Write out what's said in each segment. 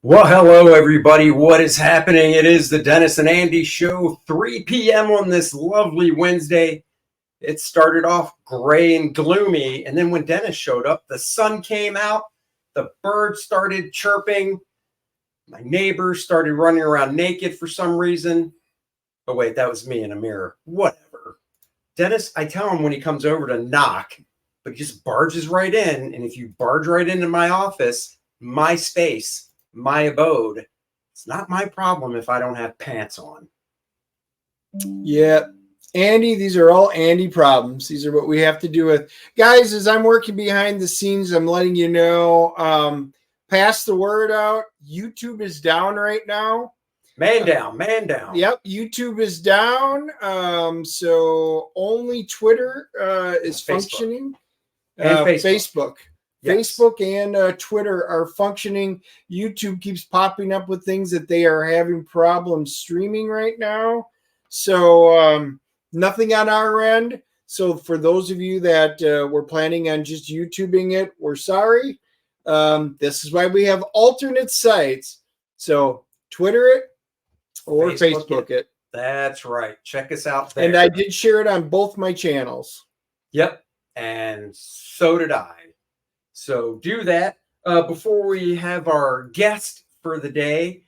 Well, hello, everybody. What is happening? It is the Dennis and Andy Show, 3 p.m. on this lovely Wednesday. It started off gray and gloomy, and then when Dennis showed up, the sun came out, the birds started chirping, my neighbors started running around naked for some reason. Oh, wait, that was me in a mirror. Whatever. Dennis, I tell him when he comes over to knock, but he just barges right in, and if you barge right into my office, my space, my abode, it's not my problem if I don't have pants on. Yeah, Andy, these are all Andy problems. These are what we have to do with. Guys, as I'm working behind the scenes, I'm letting you know, pass the word out. YouTube is down right now. Man down. Yep, YouTube is down. So only Twitter is functioning. And Facebook. Yes. Facebook and Twitter are functioning. YouTube keeps popping up with things that they are having problems streaming right now. So nothing on our end. So for those of you that were planning on just YouTubing it, we're sorry. This is why we have alternate sites. So Twitter it or Facebook it. That's right. Check us out there. And I did share it on both my channels. Yep. And so did I. So do that. Before we have our guest for the day,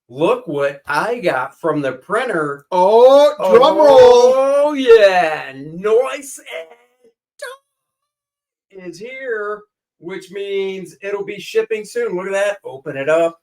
look what I got from the printer. Oh, drum roll. Oh, yeah. Noise is here, which means it'll be shipping soon. Look at that. Open it up.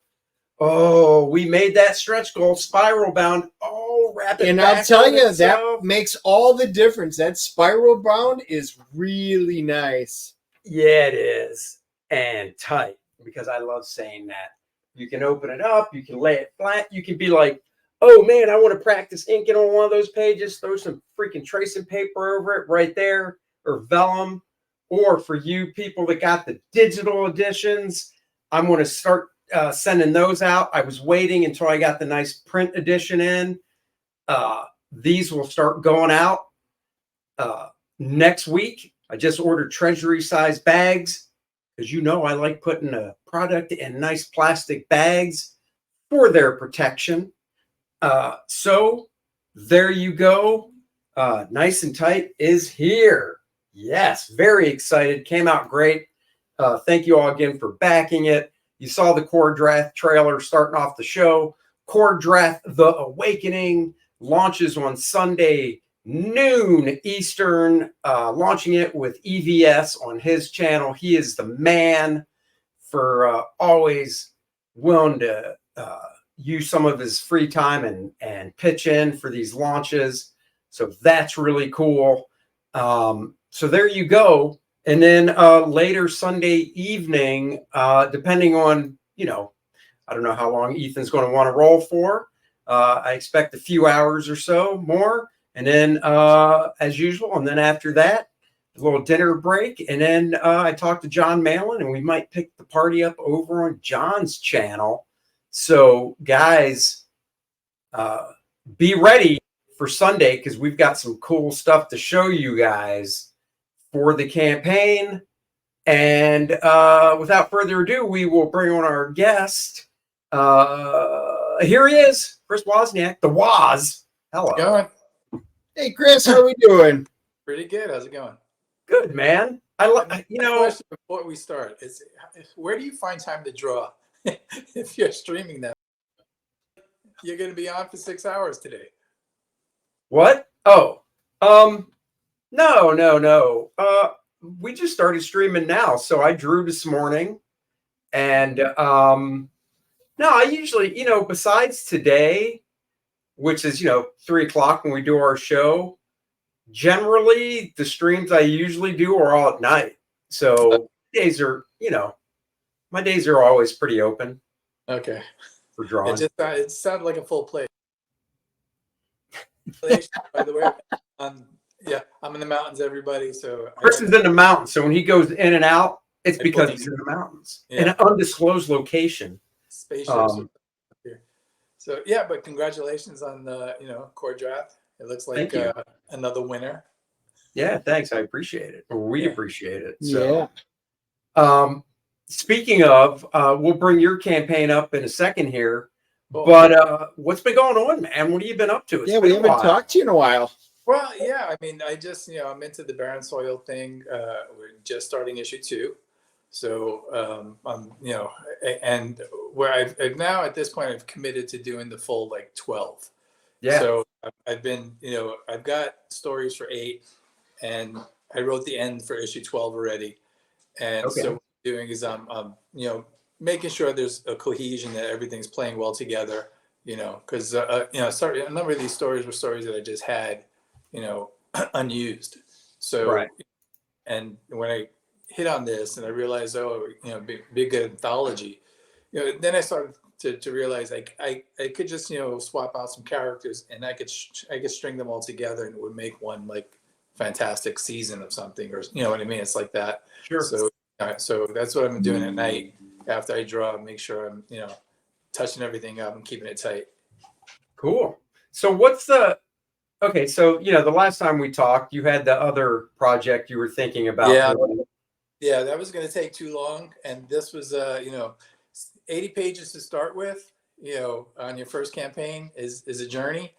Oh, we made that stretch goal spiral bound. Oh, wrap it. And I'll tell you, that makes all the difference. That spiral bound is really nice. Yeah, it is. And tight, because I love saying that. You can open it up. You can lay it flat. You can be like, oh, man, I want to practice inking on one of those pages. Throw some freaking tracing paper over it right there, or vellum. Or for you people that got the digital editions, I'm going to start sending those out. I was waiting until I got the nice print edition in. These will start going out next week. I just ordered treasury size bags because I like putting a product in nice plastic bags for their protection. So there you go. Nice and tight is here. Yes, very excited. Came out great. Thank you all again for backing it. You saw the Kor-Drath trailer starting off the show. Kor-Drath The Awakening launches on Sunday noon Eastern, launching it with EVS on his channel. He is the man for always willing to use some of his free time and pitch in for these launches. So that's really cool. So there you go. And then later Sunday evening, depending on, I don't know how long Ethan's going to want to roll for. I expect a few hours or so more. And then, as usual, and then after that, a little dinner break. And then I talked to John Malin, and we might pick the party up over on John's channel. So, guys, be ready for Sunday because we've got some cool stuff to show you guys for the campaign. And without further ado, we will bring on our guest. Here he is, Chris Wozniak, the Woz. Hello. How's it going? Hey, Chris, how are we doing? Pretty good. How's it going? Good, man. Question before we start is, where do you find time to draw if you're streaming that? You're going to be on for 6 hours today. What? Oh, no. We just started streaming now. So I drew this morning, and no, I usually, besides today, which is, 3 o'clock when we do our show, generally the streams I usually do are all at night. So days are, my days are always pretty open. Okay. For drawing. It sounded like a full play. By the way, yeah, I'm in the mountains, everybody. So Chris is in the mountains. So when he goes in and out, it's because he's in the mountains in an undisclosed location. Spaceships. So yeah, but congratulations on the Kor-Drath. It looks like another winner. Yeah, thanks. I appreciate it. Or we appreciate it. So speaking of, we'll bring your campaign up in a second here. Cool. But what's been going on, man? What have you been up to? It's Yeah, been we a haven't while. talked to you in a while. Well, yeah, I mean, I just, I'm into the Barren Soil thing. We're just starting issue 2. So, and where I've now at this point, I've committed to doing the full 12. Yeah. So I've been, I've got stories for 8, and I wrote the end for issue 12 already. And Okay. so what I'm doing is I'm making sure there's a cohesion, that everything's playing well together, because, sorry, a number of these stories were stories that I just had, unused. So, Right. and when I hit on this and I realized, be a good anthology, then I started to realize I could just, swap out some characters, and I could string them all together, and it would make one fantastic season of something, or you know what I mean? It's like that. Sure. So that's what I'm doing at night after I draw. Make sure I'm, touching everything up and keeping it tight. Cool. So okay, so the last time we talked, you had the other project you were thinking about. Yeah, that was going to take too long, and this was 80 pages to start with. On your first campaign is a journey,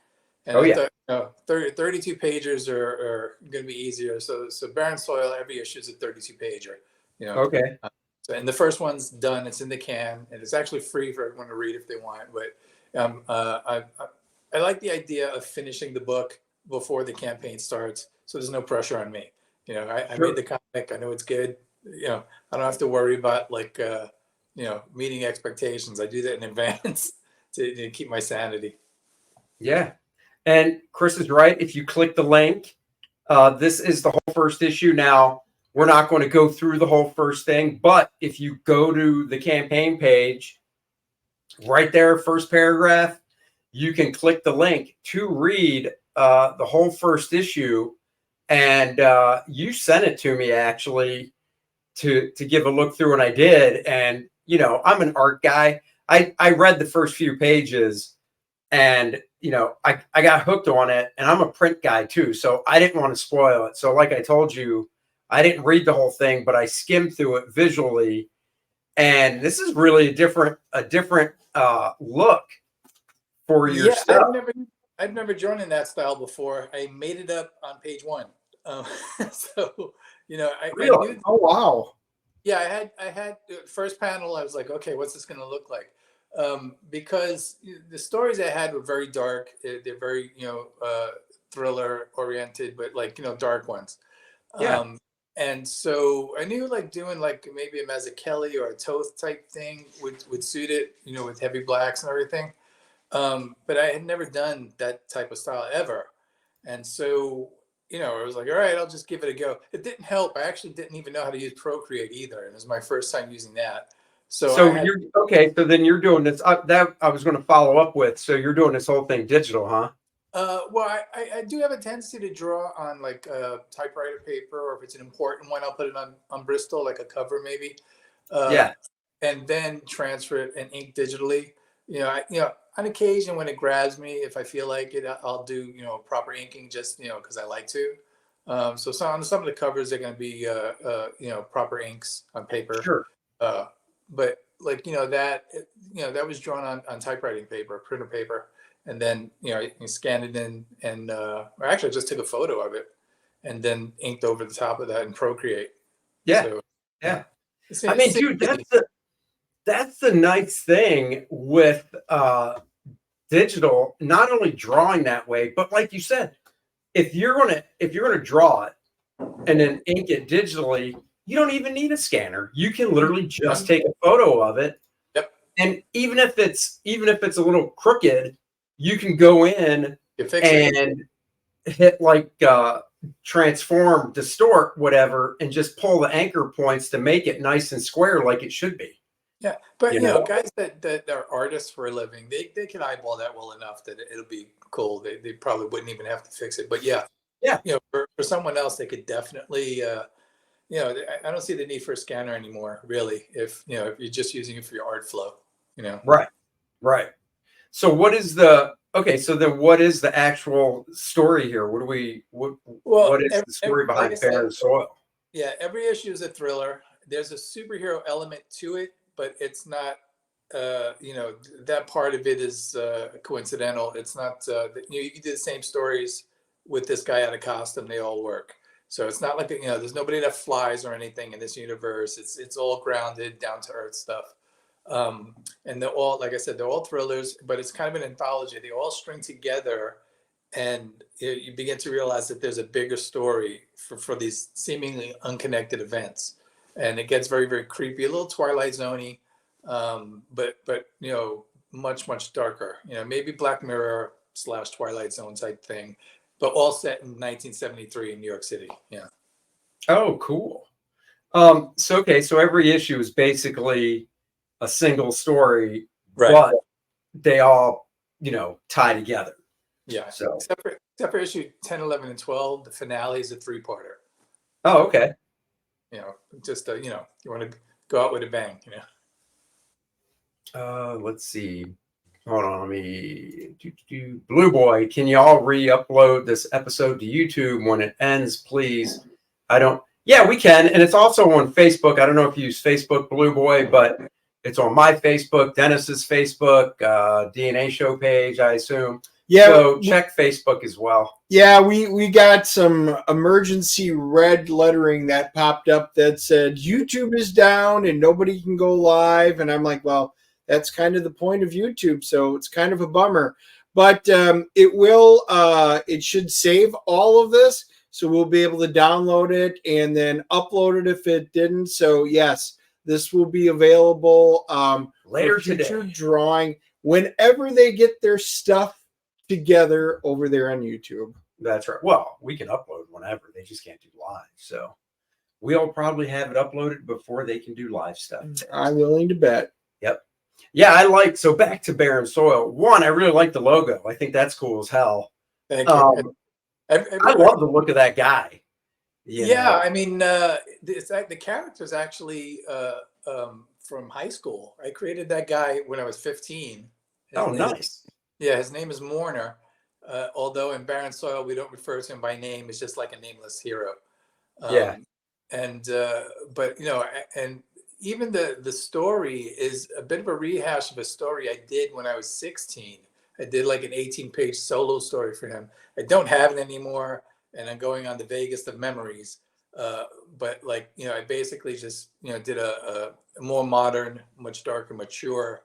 and I thought 32 pages are going to be easier. So Barren Soil, every issue is a 32 pager. Okay. And the first one's done. It's in the can, and it's actually free for everyone to read if they want. But I like the idea of finishing the book before the campaign starts, so there's no pressure on me. I made the comic. I know it's good. I don't have to worry about meeting expectations. I do that in advance to keep my sanity. Yeah, and Chris is right. If you click the link, this is the whole first issue. Now, we're not going to go through the whole first thing, but if you go to the campaign page, right there, first paragraph, you can click the link to read the whole first issue. And you sent it to me, actually, to give a look through, and I did. And, I'm an art guy. I read the first few pages, and, I got hooked on it, and I'm a print guy too. So I didn't want to spoil it. So like I told you, I didn't read the whole thing, but I skimmed through it visually. And this is really a different look for your stuff. I've never drawn in that style before. I made it up on page 1. So, I knew, oh wow. Yeah, I had the first panel. I was like, okay, what's this going to look like? Because the stories I had were very dark. They're very, thriller oriented, but dark ones. Yeah. And so I knew doing maybe a Mazzucchelli or a Toth type thing would suit it, with heavy blacks and everything. But I had never done that type of style ever. And so, I was like, all right, I'll just give it a go. It didn't help. I actually didn't even know how to use Procreate either. And it was my first time using that. So you're okay. So then you're doing this, that I was going to follow up with. So you're doing this whole thing digital, huh? Well, I do have a tendency to draw on typewriter paper, or if it's an important one, I'll put it on Bristol, like a cover maybe. Yeah. And then transfer it and ink digitally. On occasion when it grabs me, if I feel like it, I'll do proper inking just because I like to. So some of the covers are going to be proper inks on paper. Sure. But that was drawn on typewriting paper, printer paper. And then, you scan it in, and actually I just took a photo of it and then inked over the top of that in Procreate. Yeah. So, yeah. I mean, dude, that's the nice thing with digital, not only drawing that way, but like you said, if you're gonna draw it and then ink it digitally, you don't even need a scanner. You can literally just take a photo of it. Yep. And even if it's a little crooked, you can go in and hit transform, distort, whatever, and just pull the anchor points to make it nice and square like it should be. Yeah, but guys that are artists for a living, they can eyeball that well enough that it'll be cool. They probably wouldn't even have to fix it. But yeah, for someone else, they could definitely. I don't see the need for a scanner anymore, really. If you're just using it for your art flow, Right. So what is the actual story here? What is the story behind Barren Soil? Yeah, every issue is a thriller. there's a superhero element to it, but it's not. That part of it is coincidental. It's not. You can do the same stories with this guy out of costume. They all work. So it's not like there's nobody that flies or anything in this universe. It's all grounded, down to earth stuff. And they're all, like I said, they're all thrillers, but it's kind of an anthology. They all string together, and you begin to realize that there's a bigger story for these seemingly unconnected events, and it gets very, very creepy, a little Twilight Zone-y, but much darker. Maybe Black Mirror / Twilight Zone type thing, but all set in 1973 in New York City. Yeah. Oh, cool. So every issue is basically a single story, Right. but they all, tie together. Yeah. So except for issue 10, 11, and 12, the finale is a 3-parter. Oh, okay. Just you want to go out with a bang. Let's see. Hold on, let me Blue Boy, can y'all re-upload this episode to YouTube when it ends, please? Yeah, we can. And it's also on Facebook. I don't know if you use Facebook, Blue Boy, but it's on my Facebook, Dennis's Facebook, DNA Show page, I assume. Yeah. So check Facebook as well. Yeah, we got some emergency red lettering that popped up that said YouTube is down and nobody can go live. And I'm like, well, that's kind of the point of YouTube. So it's kind of a bummer. But it should save all of this. So we'll be able to download it and then upload it if it didn't. So yes, this will be available Later for future today. drawing whenever they get their stuff together over there on YouTube. That's right. Well, we can upload whenever. They just can't do live. So we'll probably have it uploaded before they can do live stuff. I'm willing to bet. Yep. Yeah, so back to Barren Soil. One, I really like the logo. I think that's cool as hell. Thank you. I love the look of that guy. Yeah, I mean, the character's actually from high school. I created that guy when I was 15. Nice. His name is Mourner. Although in Barren Soil we don't refer to him by name. It's just like a nameless hero. And even the story is a bit of a rehash of a story I did when I was 16. I did like an 18-page solo story for him. I don't have it anymore, and I'm going on the vaguest of memories. But I basically just did a more modern, much darker, mature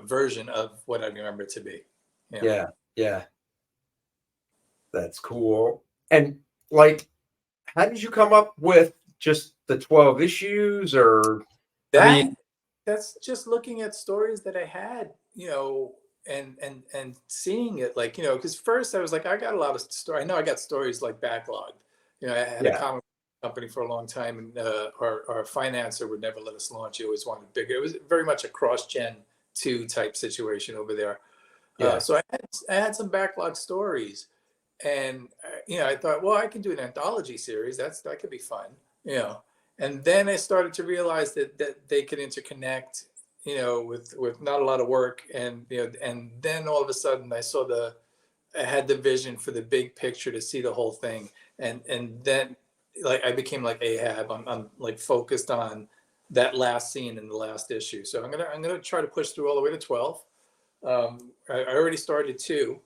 version of what I remember it to be. Yeah. That's cool. And how did you come up with just the 12 issues, or that's just looking at stories that I had, and seeing it because first I was like, I got a lot of stories. I know I got stories backlogged. I had a comic company for a long time, and our financer would never let us launch. He always wanted bigger. It was very much a cross-gen 2 type situation over there. So I had some backlog stories, and I thought, well, I can do an anthology series. That could be fun, And then I started to realize that they could interconnect, with not a lot of work, and and then all of a sudden I had the vision for the big picture to see the whole thing, and then I became like Ahab. I'm focused on that last scene in the last issue. So I'm gonna try to push through all the way to 12. I already started 2.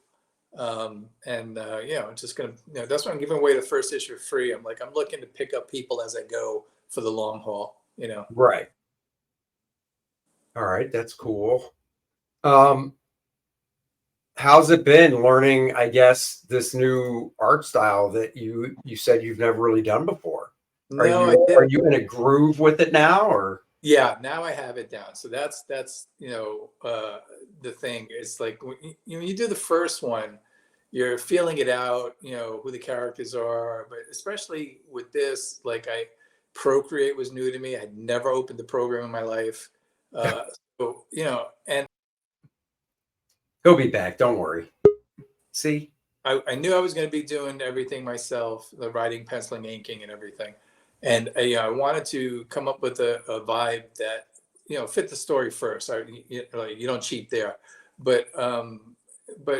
Just gonna, that's why I'm giving away the first issue free. I'm looking to pick up people as I go for the long haul, Right. All right. That's cool. How's it been learning, I guess, this new art style that you said you've never really done before? Are you in a groove with it now, or? Yeah, now I have it down. So that's the thing. It's like when you do the first one, you're feeling it out, who the characters are. But especially with this, Procreate was new to me. I'd never opened the program in my life. And he'll be back. Don't worry. See, I knew I was going to be doing everything myself, the writing, penciling, inking, and everything. And I wanted to come up with a vibe that fit the story first. You don't cheat there, but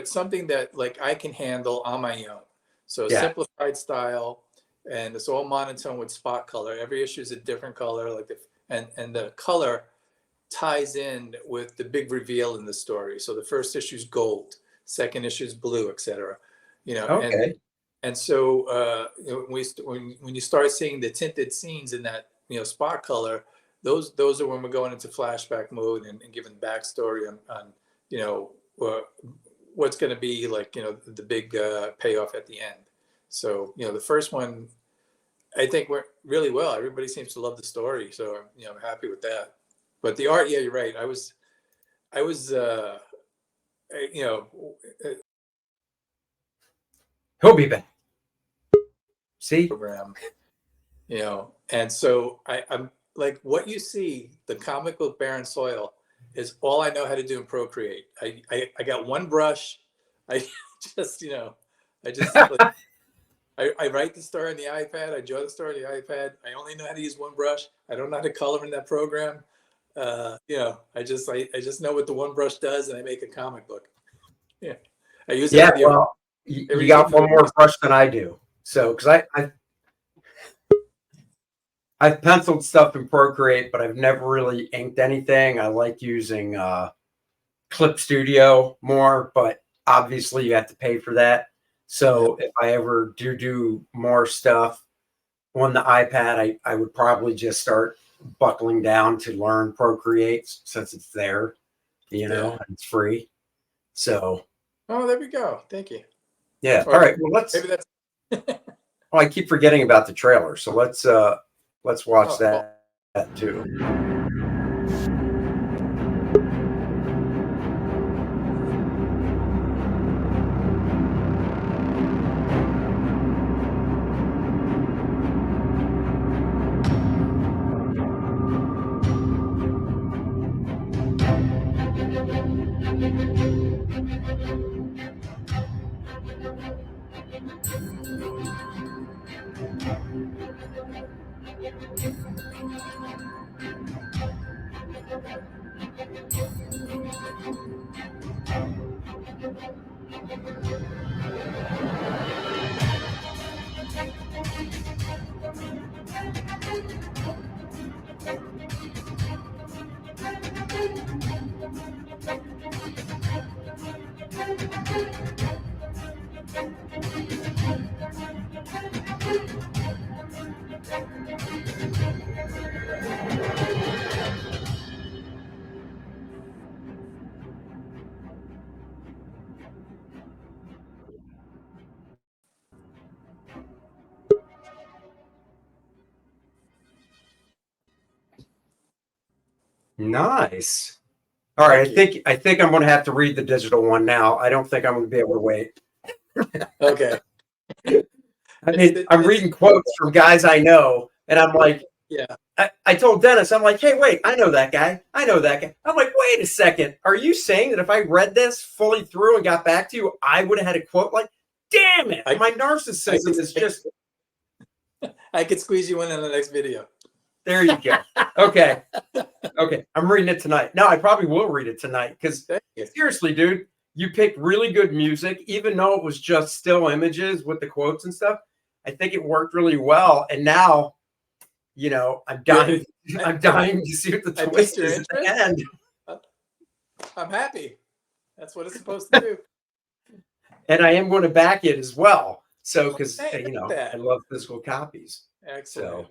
something that I can handle on my own. So simplified style, and it's all monotone with spot color. Every issue is a different color, like and the color ties in with the big reveal in the story. So the first issue is gold, second issue is blue, etc. You know, Okay. and so when you start seeing the tinted scenes in that spot color, those are when we're going into flashback mode and giving backstory on what's going to be like the big payoff at the end. So the first one, I think went really well. Everybody seems to love the story, so I'm happy with that. But the art, yeah, you're right. I was He'll be back. See? program, and so I'm like, what you see, the comic book Barren Soil is all I know how to do in Procreate. I got one brush. I just I write the story on the iPad. I draw the story on the iPad. I only know how to use one brush. I don't know how to color in that program. I just know what the one brush does, and I make a comic book. Yeah, I use it. Yeah, well, you got one more brush than I do. So, because I've penciled stuff in Procreate, but I've never really inked anything. I like using Clip Studio more, but obviously you have to pay for that. So if I ever do more stuff on the iPad, I would probably just start buckling down to learn Procreate since it's there, and it's free. So. Oh, there we go. Thank you. Yeah. All right. Well, maybe that's. Oh, I keep forgetting about the trailer. So let's watch that too. Nice. All right, I think I'm going to have to read the digital one now. I don't think I'm going to be able to wait. Okay. I mean, I'm reading quotes from guys I know, and I'm like, yeah. I told Dennis, I'm like, hey, wait, I know that guy. I know that guy. I'm like, wait a second. Are you saying that if I read this fully through and got back to you, I would have had a quote like, damn it, my narcissism is just. I could squeeze you in the next video. There you go. Okay. Okay. I'm reading it tonight. No, I probably will read it tonight because seriously, dude, you picked really good music, even though it was just still images with the quotes and stuff. I think it worked really well. And now, I'm dying. I'm dying to see what the twist is at the end. I'm happy. That's what it's supposed to do. And I am going to back it as well. So, because I love physical copies. Excellent.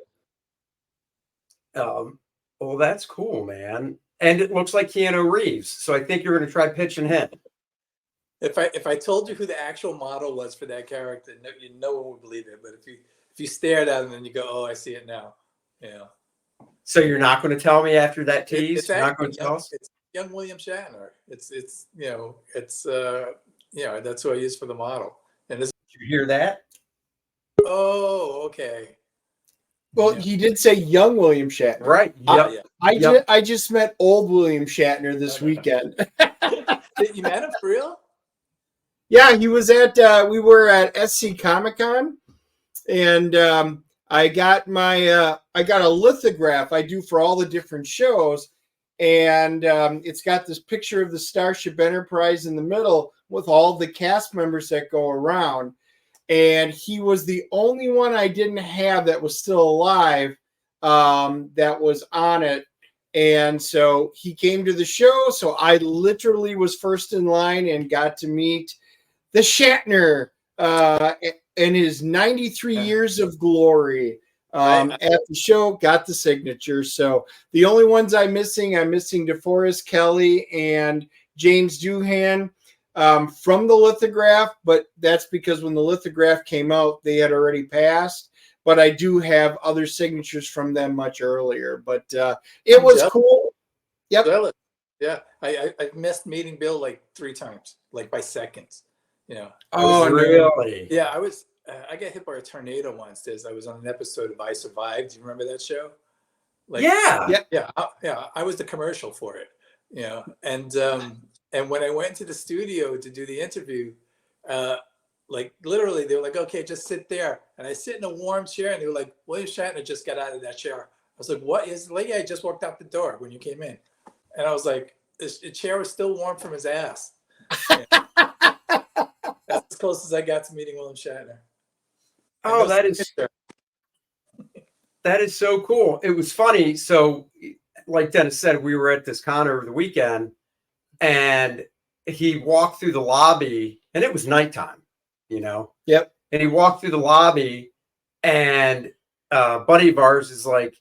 So, well, that's cool, man. And it looks like Keanu Reeves. So I think you're going to try pitching him. If I told you who the actual model was for that character, no one would believe it. But if you stared at him and you go, oh, I see it now. Yeah. So you're not going to tell me after that tease? You're not going to tell us? It's young William Shatner. It's that's who I use for the model. And this. Did you hear that? Oh, okay. Well, he did say young William Shatner. Right. Yep. I just met old William Shatner this weekend. You met him for real? Yeah, he was at we were at SC Comic-Con, and I got a lithograph I do for all the different shows, and it's got this picture of the Starship Enterprise in the middle with all the cast members that go around. and he was the only one I didn't have that was still alive, that was on it. And so he came to the show. So I literally was first in line and got to meet the Shatner and his 93 years of glory at the show. Got the signature. So the only ones I'm missing DeForest Kelley and James Doohan from the lithograph, but that's because when the lithograph came out, they had already passed. But I do have other signatures from them much earlier. But it was cool. Yep. Jealous. Yeah, I missed meeting Bill like 3 times, like by seconds. You know. Oh, really? Yeah, I got hit by a tornado once. I was on an episode of I Survived. Do you remember that show? Like, yeah. I was the commercial for it. You know, and when I went to the studio to do the interview, like literally they were like, okay, just sit there. And I sit in a warm chair and they were like, William Shatner just got out of that chair. I was like, what is like, yeah, I just walked out the door when you came in. And I was like, the chair was still warm from his ass. Yeah. That's as close as I got to meeting William Shatner. Oh, that is so cool. It was funny. So like Dennis said, we were at this con over the weekend and he walked through the lobby and it was nighttime, you know? Yep. And he walked through the lobby and a buddy of ours is like,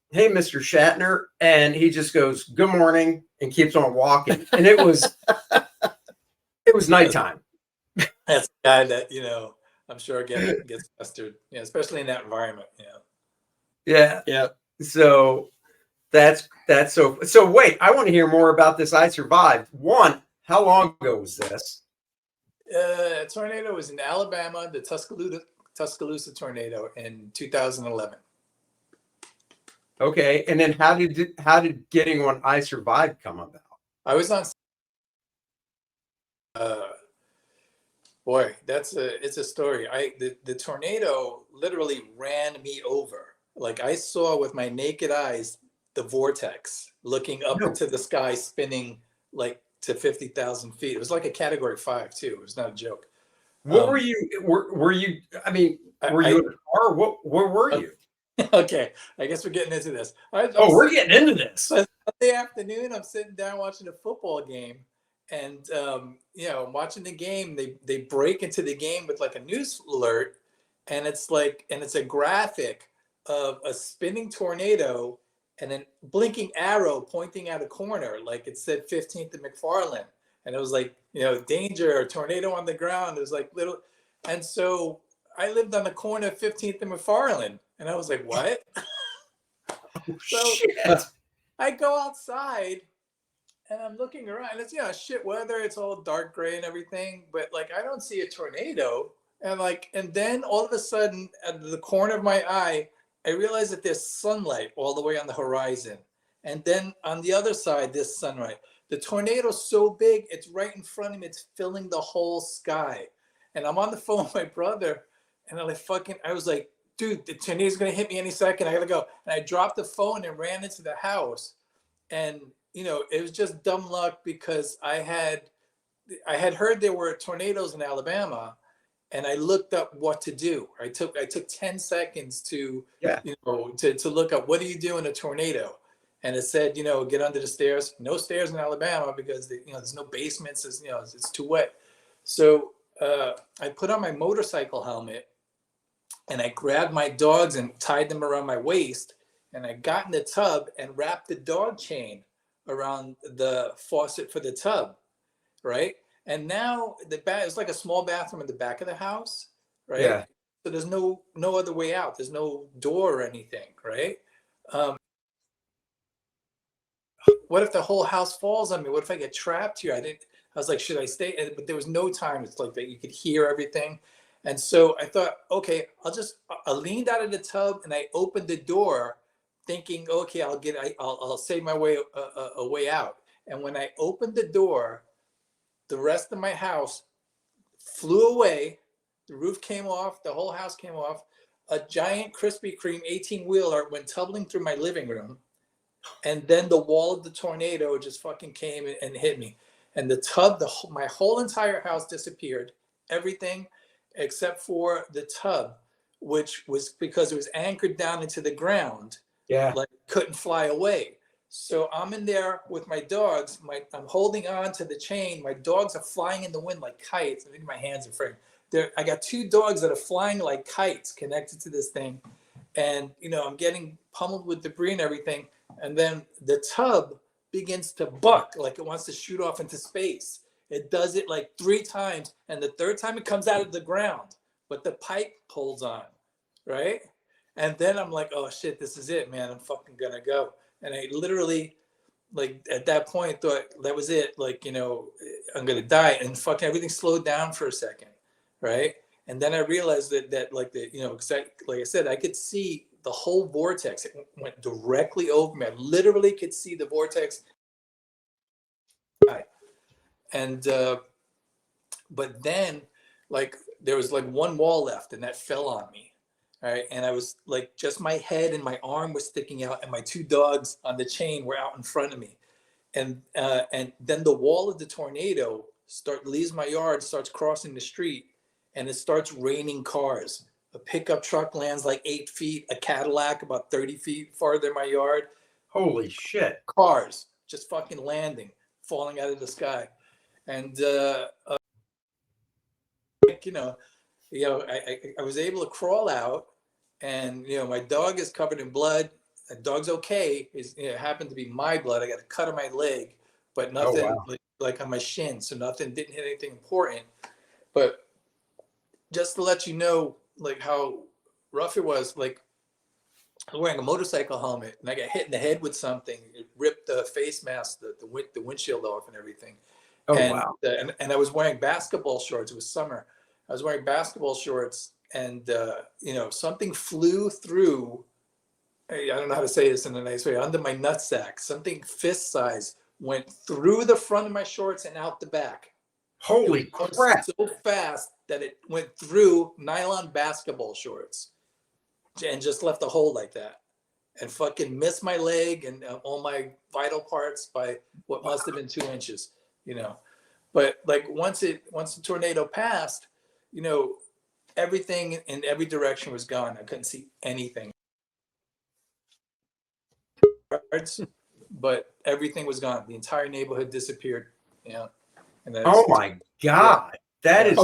hey, Mr. Shatner. And he just goes, good morning, and keeps on walking. And it was nighttime. That's a guy that, you know, I'm sure gets flustered, you know, especially in that environment, you know. Yeah. Yeah. So that's so wait, I want to hear more about this. I Survived. One, how long ago was this? A tornado was in Alabama, the Tuscaloosa tornado in 2011. Okay. And then how did getting on I Survived come about? I was on boy, it's a story. The tornado literally ran me over. Like I saw with my naked eyes the vortex looking up into the sky, spinning like to 50,000 feet. It was like a Category 5 too. It was not a joke. What were you? Were you? I mean, were you in a car? Where were you? Okay, I guess we're getting into this. We're getting into this. Sunday afternoon, I'm sitting down watching a football game, and you know, watching the game. They break into the game with like a news alert, and it's a graphic of a spinning tornado and a blinking arrow pointing at a corner, like it said 15th and McFarland, and it was like, you know, danger, tornado on the ground. It was like little, and so I lived on the corner of 15th and McFarland, and I was like, what? So shit. I go outside and I'm looking around. It's, you know, shit weather. It's all dark gray and everything, but like I don't see a tornado. And then all of a sudden, at the corner of my eye, I realize that there's sunlight all the way on the horizon. And then on the other side, there's sunlight. The tornado's so big, it's right in front of me. It's filling the whole sky. And I'm on the phone with my brother, and I was like, dude, the tornado's gonna hit me any second. I gotta go. And I dropped the phone and ran into the house. And you know, it was just dumb luck because I had heard there were tornadoes in Alabama, and I looked up what to do. I took 10 seconds to to look up what do you do in a tornado. And it said, you know, get under the stairs. No stairs in Alabama because there's no basements. It's too wet. So I put on my motorcycle helmet and I grabbed my dogs and tied them around my waist. And I got in the tub and wrapped the dog chain around the faucet for the tub, right? And now it's like a small bathroom in the back of the house, right? Yeah. So there's no other way out. There's no door or anything, right? What if the whole house falls on me? What if I get trapped here? I was like, should I stay? But there was no time. It's like that you could hear everything. And so I thought, okay, I leaned out of the tub and I opened the door thinking, okay, I'll save my way a way out. And when I opened the door, the rest of my house flew away. The roof came off. The whole house came off. A giant Krispy Kreme 18-wheeler went tumbling through my living room. And then the wall of the tornado just fucking came and hit me. And the tub, my whole entire house disappeared. Everything. except for the tub, which was because it was anchored down into the ground, Yeah. like couldn't fly away. So I'm in there with my dogs. I'm holding on to the chain. My dogs are flying in the wind like kites. I think my hands are fraying. I got 2 dogs that are flying like kites connected to this thing. And, I'm getting pummeled with debris and everything. And then the tub begins to buck like it wants to shoot off into space. It does it like 3 times. And the 3rd time it comes out of the ground, but the pipe holds on, right? And then I'm like, oh shit, this is it, man. I'm fucking gonna go. And I literally, like at that point, thought that was it. Like, I'm gonna die. And fucking everything slowed down for a second, right? And then I realized that like like I said, I could see the whole vortex. It went directly over me. I literally could see the vortex. And but then, like, there was like one wall left, and that fell on me. All right, and I was like, just my head and my arm was sticking out, and my 2 dogs on the chain were out in front of me. And then the wall of the tornado leaves my yard, starts crossing the street, and it starts raining cars. A pickup truck lands like 8 feet, a Cadillac about 30 feet farther in my yard. Holy shit. Cars just fucking landing, falling out of the sky. And I was able to crawl out, and my dog is covered in blood. The dog's okay. It happened to be my blood. I got a cut on my leg, but nothing like on my shin, so nothing, didn't hit anything important. But just to let you know, like, how rough it was, like, I was wearing a motorcycle helmet, and I got hit in the head with something. It ripped the face mask, the windshield off, and everything. Oh, and, wow. And I was wearing basketball shorts. It was summer. I was wearing basketball shorts, and something flew through. I don't know how to say this in a nice way. Under my nutsack, something fist size went through the front of my shorts and out the back. Holy crap! So fast that it went through nylon basketball shorts, and just left a hole like that, and fucking missed my leg and all my vital parts by what must have been 2 inches. But like once the tornado passed, everything in every direction was gone. I couldn't see anything. But everything was gone. The entire neighborhood disappeared. Yeah. And oh my God. That is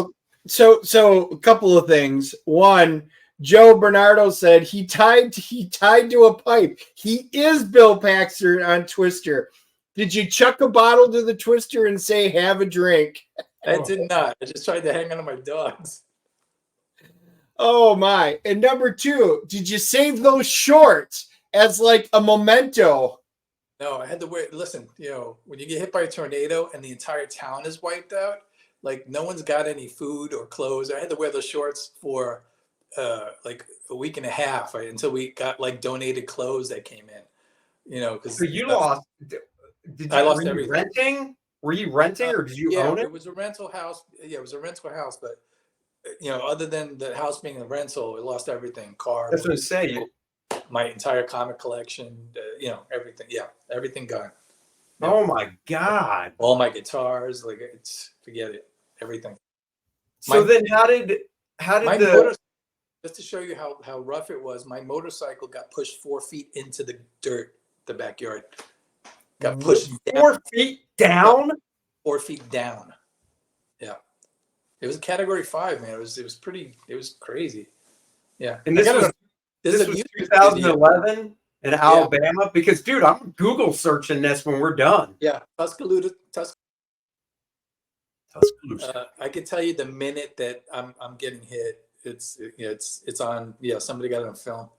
so a couple of things. One, Joe Bernardo said he tied to a pipe. He is Bill Paxton on Twister. Did you chuck a bottle to the Twister and say, have a drink? I did not. I just tried to hang on to my dogs. Oh my. And number 2, did you save those shorts as like a memento? No, I had to wear, listen, when you get hit by a tornado and the entire town is wiped out, like no one's got any food or clothes. I had to wear those shorts for like a week and a half, right, until we got like donated clothes that came in, because so you lost. I lost everything. Renting? Were you renting, or did you own it? It was a rental house. Yeah, it was a rental house, but other than the house being a rental, it lost everything. Car. That's what I say. My entire comic collection, everything. Yeah, everything gone. Yeah. Oh my God! All my guitars, like forget it, everything. So then, how did just to show you how rough it was, my motorcycle got pushed 4 feet into the dirt, the backyard. Got pushed 4 feet down. 4 feet down. Yeah, it was a category 5, man. It was crazy. Yeah, and this was 2011 in Alabama. Yeah. Because, dude, I'm Google searching this when we're done. Yeah, Tuscaloosa. I can tell you the minute that I'm getting hit. It's on. Yeah, somebody got it on film.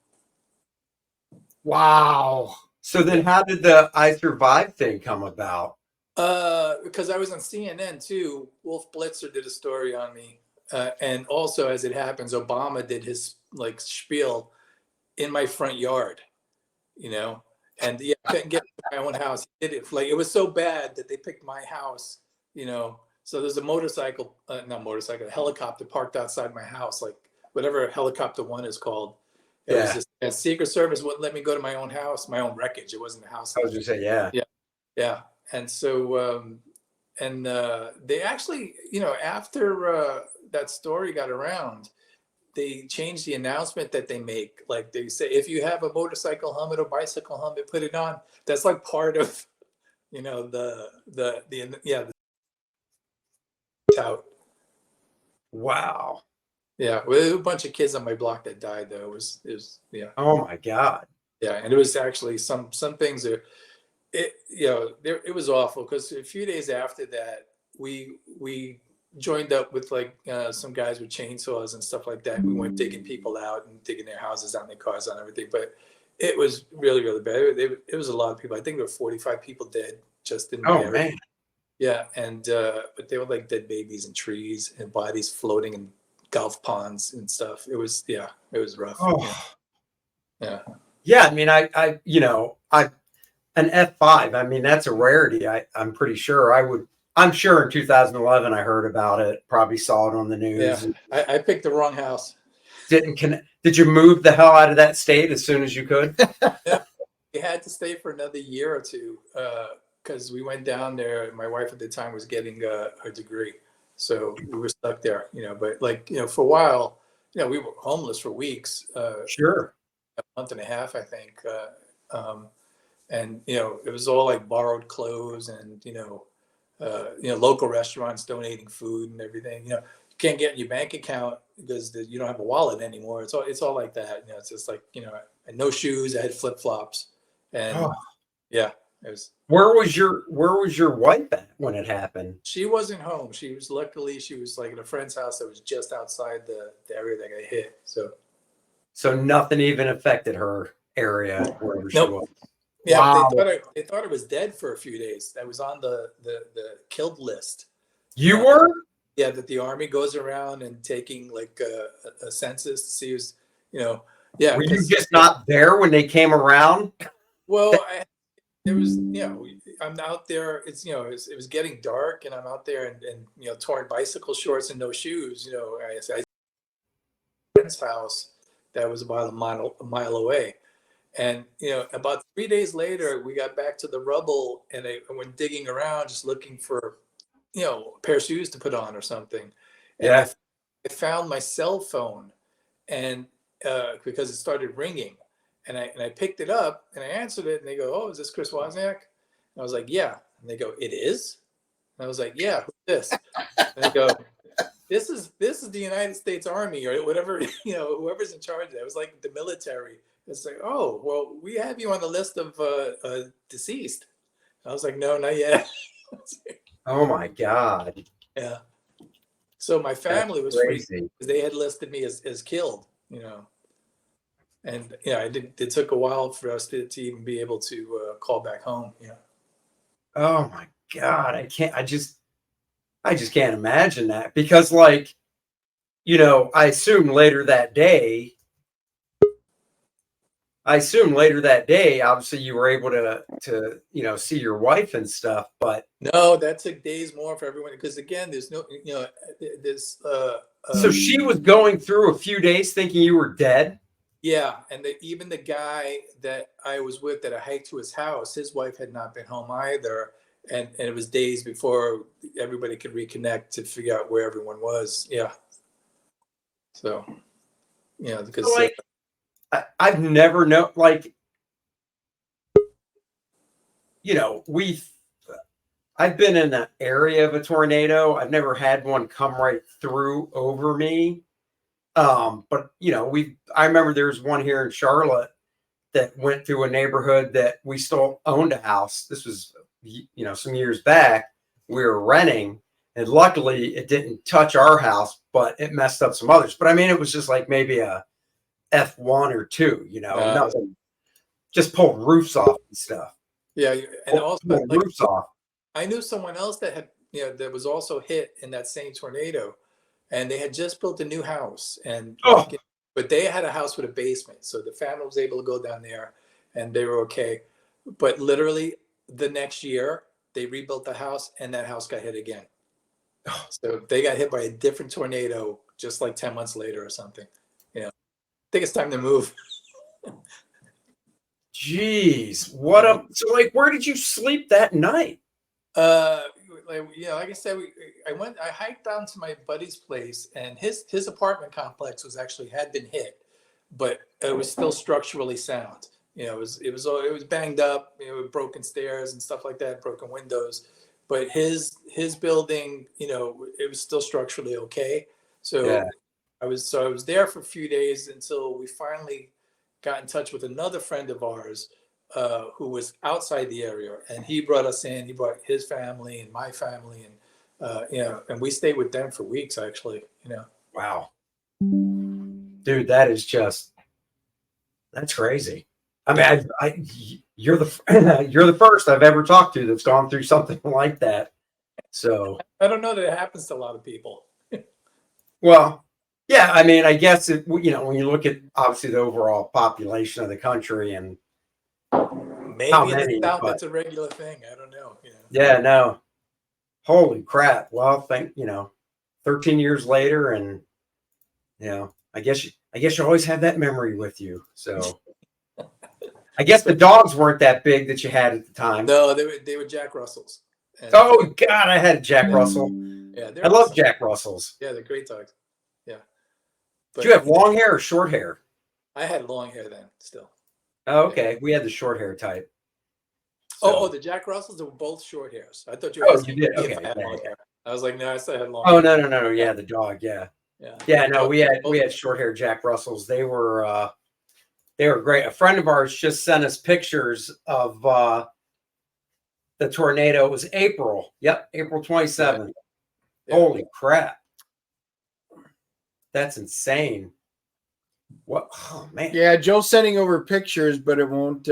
Wow. So then, how did the I Survived thing come about? Because I was on CNN too. Wolf Blitzer did a story on me, and also, as it happens, Obama did his like spiel in my front yard. And I couldn't get my own house. He did it. Like, it was so bad that they picked my house. So there's a helicopter parked outside my house, like whatever Helicopter 1 is called. It was just, and Secret Service wouldn't let me go to my own house, my own wreckage. It wasn't a house. I was just saying, yeah. And so, and they actually, after that story got around, they changed the announcement that they make. Like they say, if you have a motorcycle helmet or bicycle helmet, put it on. That's like part of, the tout. Wow. Yeah, well, there were a bunch of kids on my block that died though. It was yeah. Oh my God. Yeah, and it was actually some things that it was awful because a few days after that we joined up with like some guys with chainsaws and stuff like that. We went digging people out and digging their houses out and their cars out and everything. But it was really, really bad. It was a lot of people. I think there were 45 people dead just in the area. Man. Yeah, and but they were like dead babies in trees and bodies floating in golf ponds and stuff. It was rough. Oh. Yeah. Yeah, I mean, I an F5. I mean, that's a rarity. I'm pretty sure I'm sure in 2011 I heard about it. Probably saw it on the news. Yeah, I picked the wrong house. Did you move the hell out of that state as soon as you could? Yeah, we had to stay for another year or two because we went down there. My wife at the time was getting her degree, so we were stuck there. But for a while, we were homeless for weeks. Sure. A month and a half, I think. And it was all like borrowed clothes and local restaurants donating food and everything. You can't get in your bank account because you don't have a wallet anymore. It's all like that. It's just like I had no shoes. I had flip flops, and yeah, it was. Where was your wife at when it happened? She wasn't home. She was like at a friend's house that was just outside the area that got hit. So nothing even affected her area wherever she was. Yeah, wow. They thought it was dead for a few days. That was on the killed list. You were? Yeah, that the army goes around and taking like a census to see who's, yeah. Were you just not there when they came around? Well, there was, I'm out there. It's, it was getting dark, and I'm out there and torn bicycle shorts and no shoes. I friend's house that was about a mile away. And, about 3 days later, we got back to the rubble and I went digging around, just looking for, a pair of shoes to put on or something. And yeah. I found my cell phone and because it started ringing and I picked it up and I answered it and they go, "Oh, is this Chris Wozniak?" And I was like, "Yeah." And they go, "It is?" And I was like, "Yeah, who's this?" And they go, This is the United States Army or whatever, whoever's in charge of that. It was like the military. It's like, "Oh, well, we have you on the list of deceased." I was like, "No, not yet." Oh my God. Yeah. So my family was free because they had listed me as killed, and it took a while for us to even be able to call back home. Yeah. Oh my God. I just can't imagine that because I assume later that day, obviously you were able to see your wife and stuff, but no, that took days more for everyone because again, there's no, there's. So she was going through a few days thinking you were dead. Yeah, and even the guy that I was with that I hiked to his house, his wife had not been home either, and it was days before everybody could reconnect to figure out where everyone was. Yeah. So, because. I've never known, I've been in an area of a tornado. I've never had one come right through over me. But I remember there was one here in Charlotte that went through a neighborhood that we still owned a house. This was, some years back. We were renting, and luckily it didn't touch our house, but it messed up some others. But I mean, it was just like maybe a F1 or 2, nothing, just pulled roofs off and stuff. Yeah, and also roofs off. I knew someone else that had, that was also hit in that same tornado, and they had just built a new house, but they had a house with a basement, so the family was able to go down there, and they were okay. But literally the next year, they rebuilt the house, and that house got hit again. So they got hit by a different tornado just like 10 months later or something. I think it's time to move. Jeez, so where did you sleep that night? like I said, I hiked down to my buddy's place, and his apartment complex had been hit, but it was still structurally sound. It was banged up, with broken stairs and stuff like that, broken windows, but his building, it was still structurally okay. Yeah. So I was there for a few days until we finally got in touch with another friend of ours who was outside the area, and he brought us in. He brought his family and my family, and and we stayed with them for weeks, actually. Wow. Dude, that's crazy. I mean, you're the first I've ever talked to that's gone through something like that. So I don't know that it happens to a lot of people. well, yeah, I mean, I guess when you look at obviously the overall population of the country and Maybe how in many, the South but it's a regular thing. I don't know. yeah, no, holy crap. Well, 13 years later, and I guess you always have that memory with you. So I guess the dogs weren't that big that you had at the time. No, they were Jack Russells. And, oh God, I had a Jack Russell. Yeah, I love Jack Russells. Yeah, they're great dogs. Yeah. Did you have long hair or short hair? I had long hair then, still. Oh, okay. We had the short hair type. So. Oh, the Jack Russells were both short hairs. I thought you were asking you did? if Okay. I had long hair. I was like, no, I still had long hair. hair. No. Yeah, the dog. Yeah. Yeah. No, we had short hair Jack Russells. They were great. A friend of ours just sent us pictures of the tornado. It was April. Yep, April 27th. Yeah. Holy crap. That's insane. What? Oh man. Yeah, Joe's sending over pictures, but it won't.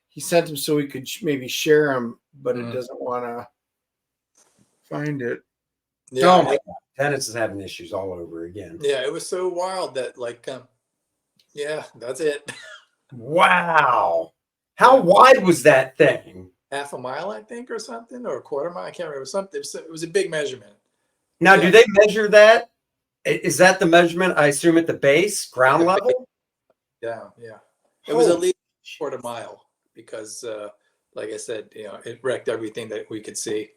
He sent them so we could maybe share them, but it doesn't want to find it. Yeah. Oh my God. Dennis is having issues all over again. Yeah, it was so wild that yeah, that's it. Wow. How wide was that thing? Half a mile, I think, or something, or a quarter mile. I can't remember. Something. It was a big measurement. Now, do they measure that? Is that the measurement? I assume at the base, ground level. Yeah. It was at least a quarter mile because, like I said, it wrecked everything that we could see.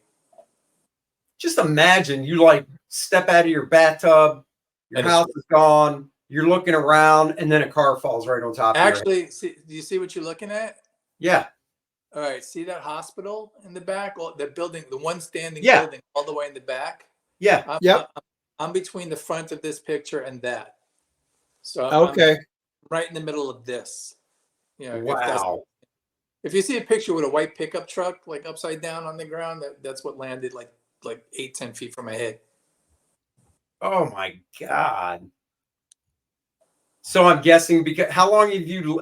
Just imagine you step out of your bathtub, your house is gone, you're looking around, and then a car falls right on top of you. Actually, do you see what you're looking at? Yeah. All right. See that hospital in the back? That building, the one standing building all the way in the back? Yeah. I'm between the front of this picture and that. So okay. I'm right in the middle of this. Wow. If you see a picture with a white pickup truck upside down on the ground, that's what landed like 8-10 feet from my head. Oh my God. So I'm guessing because how long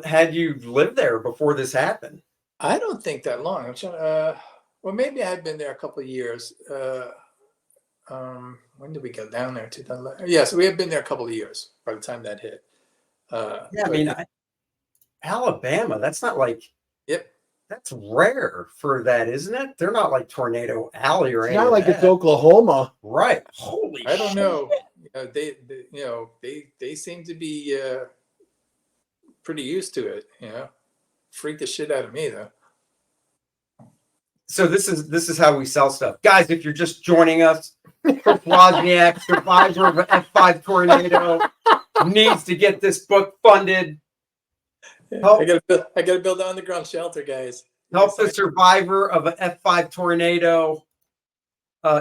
had you lived there before this happened? I don't think that long. I'm trying well, maybe I had been there a couple of years. When did we go down there? 2011. Yeah, so we had been there a couple of years by the time that hit. I mean, Alabama, that's not Yep. That's rare for that, isn't it? They're not like Tornado Alley or anything. Not like it's Oklahoma. Right. Holy shit. I don't know. They seem to be pretty used to it, Freaked the shit out of me though. So this is how we sell stuff. Guys, if you're just joining us, Wozniak, survivor of an F5 tornado, needs to get this book funded. I gotta build an underground shelter, guys. Help the survivor of an F5 tornado.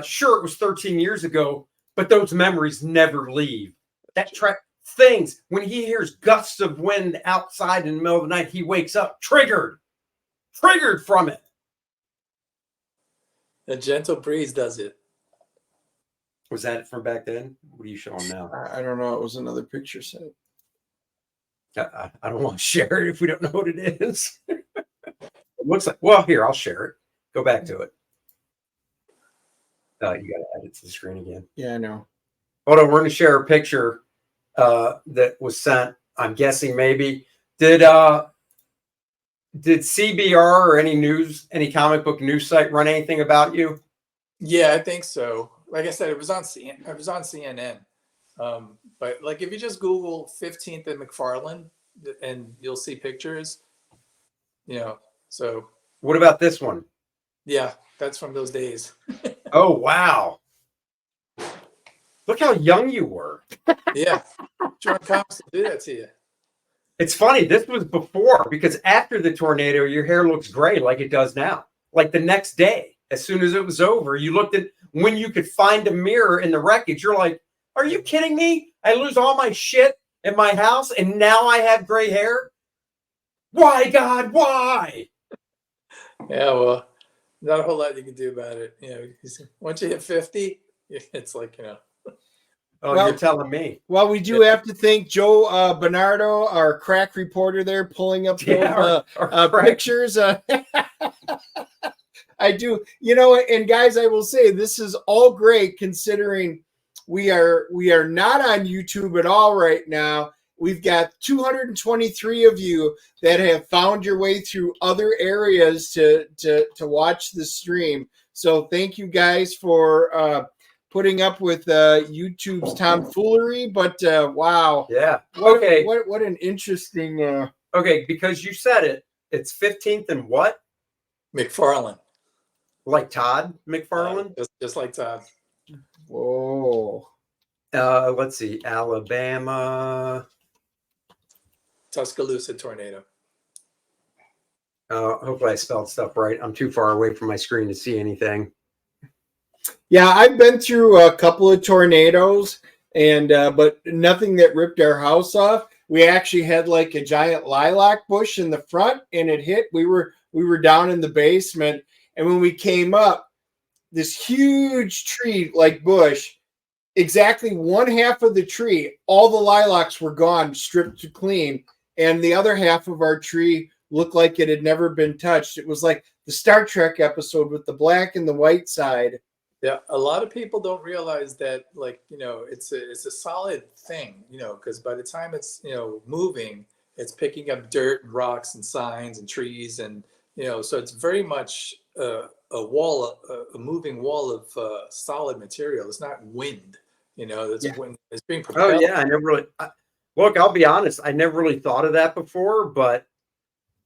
Sure, it was 13 years ago, but those memories never leave. That things, when he hears gusts of wind outside in the middle of the night, he wakes up triggered from it. A gentle breeze does it. Was that from back then? What are you showing now? I don't know. It was another picture set. I don't want to share it if we don't know what it is. It looks like, well, here, I'll share it. Go back to it. You got to add it to the screen again. Yeah, I know. Hold on, we're going to share a picture that was sent. I'm guessing maybe. Did CBR or any comic book news site run anything about you? Yeah, I think so. Like I said, it was on CNN. But if you just Google 15th and McFarland, and you'll see pictures. So what about this one? Yeah, that's from those days. Oh, wow. Look how young you were. Yeah, drawing comics to do that to you. It's funny. This was before, because after the tornado, your hair looks gray like it does now. Like the next day, as soon as it was over, you looked at when you could find a mirror in the wreckage. You're like, are you kidding me? I lose all my shit in my house and now I have gray hair? Why, God, why? Yeah, well, not a whole lot you can do about it. You know, once you hit 50, it's like, you know. Oh, Well, you're telling me. Well, we do have to thank Joe Bernardo, our crack reporter there, pulling up those pictures. I do, you know, and guys, I will say this is all great considering we are not on YouTube at all right now. We've got 223 of you that have found your way through other areas to watch the stream. So thank you guys for putting up with YouTube's tomfoolery. But wow, yeah, what an interesting. Okay, because you said it. It's 15th and what? McFarland. Like Todd McFarland? Just like Todd. Whoa. Let's see, Alabama. Tuscaloosa tornado. Hopefully I spelled stuff right. I'm too far away from my screen to see anything. Yeah, I've been through a couple of tornadoes, and but nothing that ripped our house off. We actually had like a giant lilac bush in the front, and it hit. We were down in the basement, and when we came up, this huge tree like bush, exactly one half of the tree, all the lilacs were gone, stripped to clean, and the other half of our tree looked like it had never been touched. It was like the Star Trek episode with the black and the white side. Yeah, a lot of people don't realize that, like, you know, it's a solid thing, you know, because by the time it's, you know, moving, it's picking up dirt and rocks and signs and trees, and, you know, so it's very much a moving wall of solid material. It's not wind, you know, that's wind. It's being propelled. Oh yeah, I never really. Look, I'll be honest. I never really thought of that before, but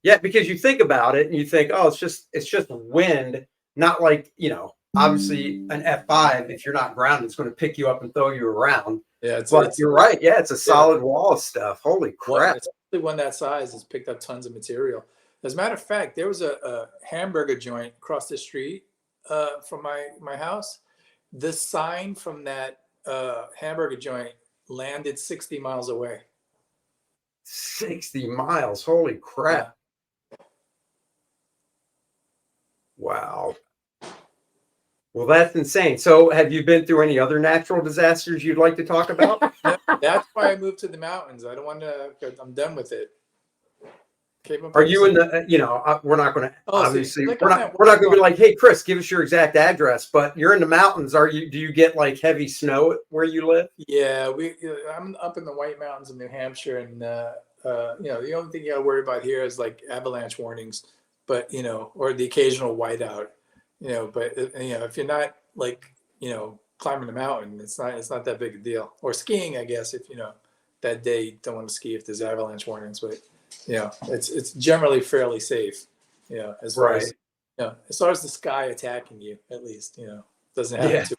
yeah, because you think about it and you think, oh, it's just wind, not like, you know. Obviously, an F5, if you're not grounded, it's going to pick you up and throw you around. Yeah, but you're right. Yeah, it's a solid wall of stuff. Holy crap. Especially one that size has picked up tons of material. As a matter of fact, there was a hamburger joint across the street from my house. The sign from that hamburger joint landed 60 miles away. 60 miles. Holy crap. Yeah. Wow. Well, that's insane. So have you been through any other natural disasters you'd like to talk about? That's why I moved to the mountains. I don't want to, I'm done with it. Are you in the, you know, we're not going to, obviously, we're not going to be like, hey, Chris, give us your exact address, but you're in the mountains. Do you get like heavy snow where you live? Yeah, I'm up in the White Mountains of New Hampshire. And, you know, the only thing you got to worry about here is like avalanche warnings, but, you know, or the occasional whiteout. You know, but you know, if you're not like, you know, climbing the mountain, it's not that big a deal. Or skiing, I guess, if you know that day you don't want to ski if there's avalanche warnings. But you know, it's generally fairly safe. You know, as far as, you know, as far as the sky attacking you, at least, you know, doesn't happen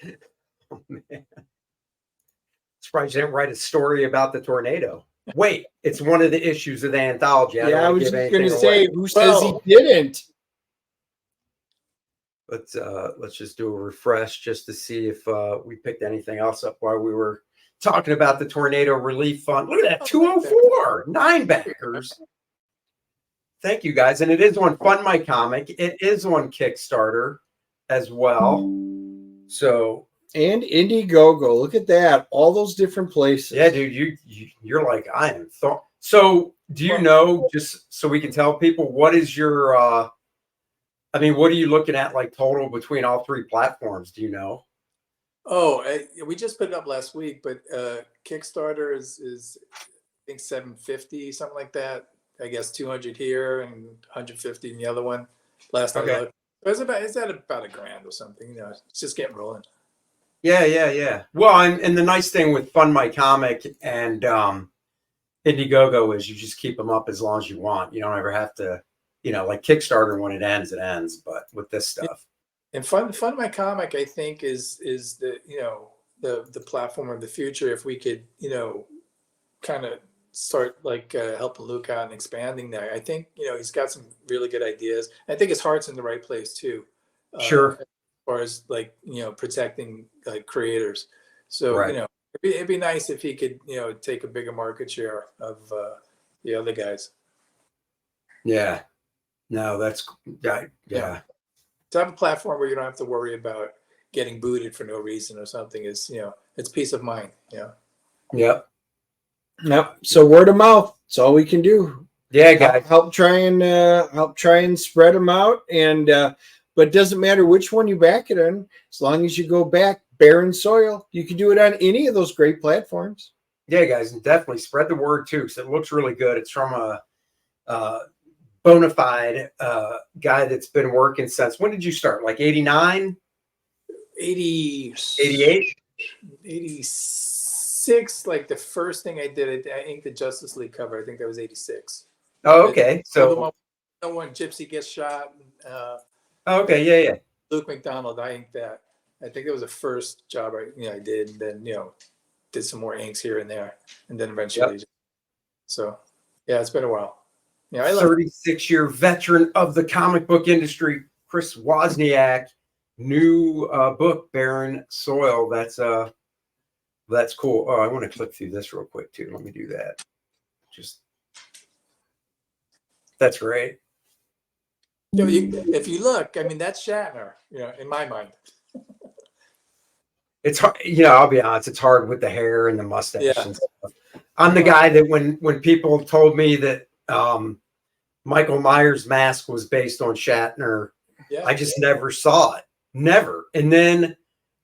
to. Oh man, surprised you didn't write a story about the tornado. Wait, it's one of the issues of the anthology. I was just going to say, who says he didn't? Let's just do a refresh just to see if we picked anything else up while we were talking about the tornado relief fund. Look at that, 204, 9 backers. Thank you guys. And it is on Fund My Comic. It is on Kickstarter as well. So, and Indiegogo. Look at that. All those different places. Yeah, dude, you're like, I am. So do you know, just so we can tell people, what is your I mean, what are you looking at like total between all 3 platforms? Do you know? Oh, we just put it up last week, but Kickstarter is I think $750, something like that. I guess 200 here and 150 in the other one. Last I looked, it's at about $1,000 or something. You know, it's just getting rolling. Yeah. Well, and the nice thing with Fund My Comic and Indiegogo is you just keep them up as long as you want. You don't ever have to. like Kickstarter, when it ends, but with this stuff. And fun of my comic, I think, is the the platform of the future. If we could kind of start like helping Luke out and expanding that, I think he's got some really good ideas. I think his heart's in the right place too. Sure. As far as like protecting like creators. So Right. it'd be nice if he could take a bigger market share of the other guys. Yeah. No, that's yeah. To have a platform where you don't have to worry about getting booted for no reason or something is, it's peace of mind. Yep. Yep. So word of mouth. That's all we can do. Yeah, guys. Help try and spread them out. And but it doesn't matter which one you back it on, as long as you go back Barren Soil. You can do it on any of those great platforms. Yeah, guys, and definitely spread the word too, because it looks really good. It's from a bona fide guy that's been working since, when did you start? Like 89? 88? 86. Like the first thing I did, I inked the Justice League cover. I think that was 86. Oh, okay. So the one Gypsy gets shot. okay, yeah. Luke McDonald, I inked that. I think that was the first job I did, and then did some more inks here and there, and then eventually. Yep. So yeah, it's been a while. Yeah, I 36-year veteran of the comic book industry, Chris Wozniak, new book, Barren Soil. That's cool. Oh, I want to click through this real quick too. Let me do that. That's great. If you look, I mean, that's Shatner, in my mind. It's hard, I'll be honest, it's hard with the hair and the mustache and stuff. I'm the guy that when people told me that Michael Myers' mask was based on Shatner, I just never saw it. Never. And then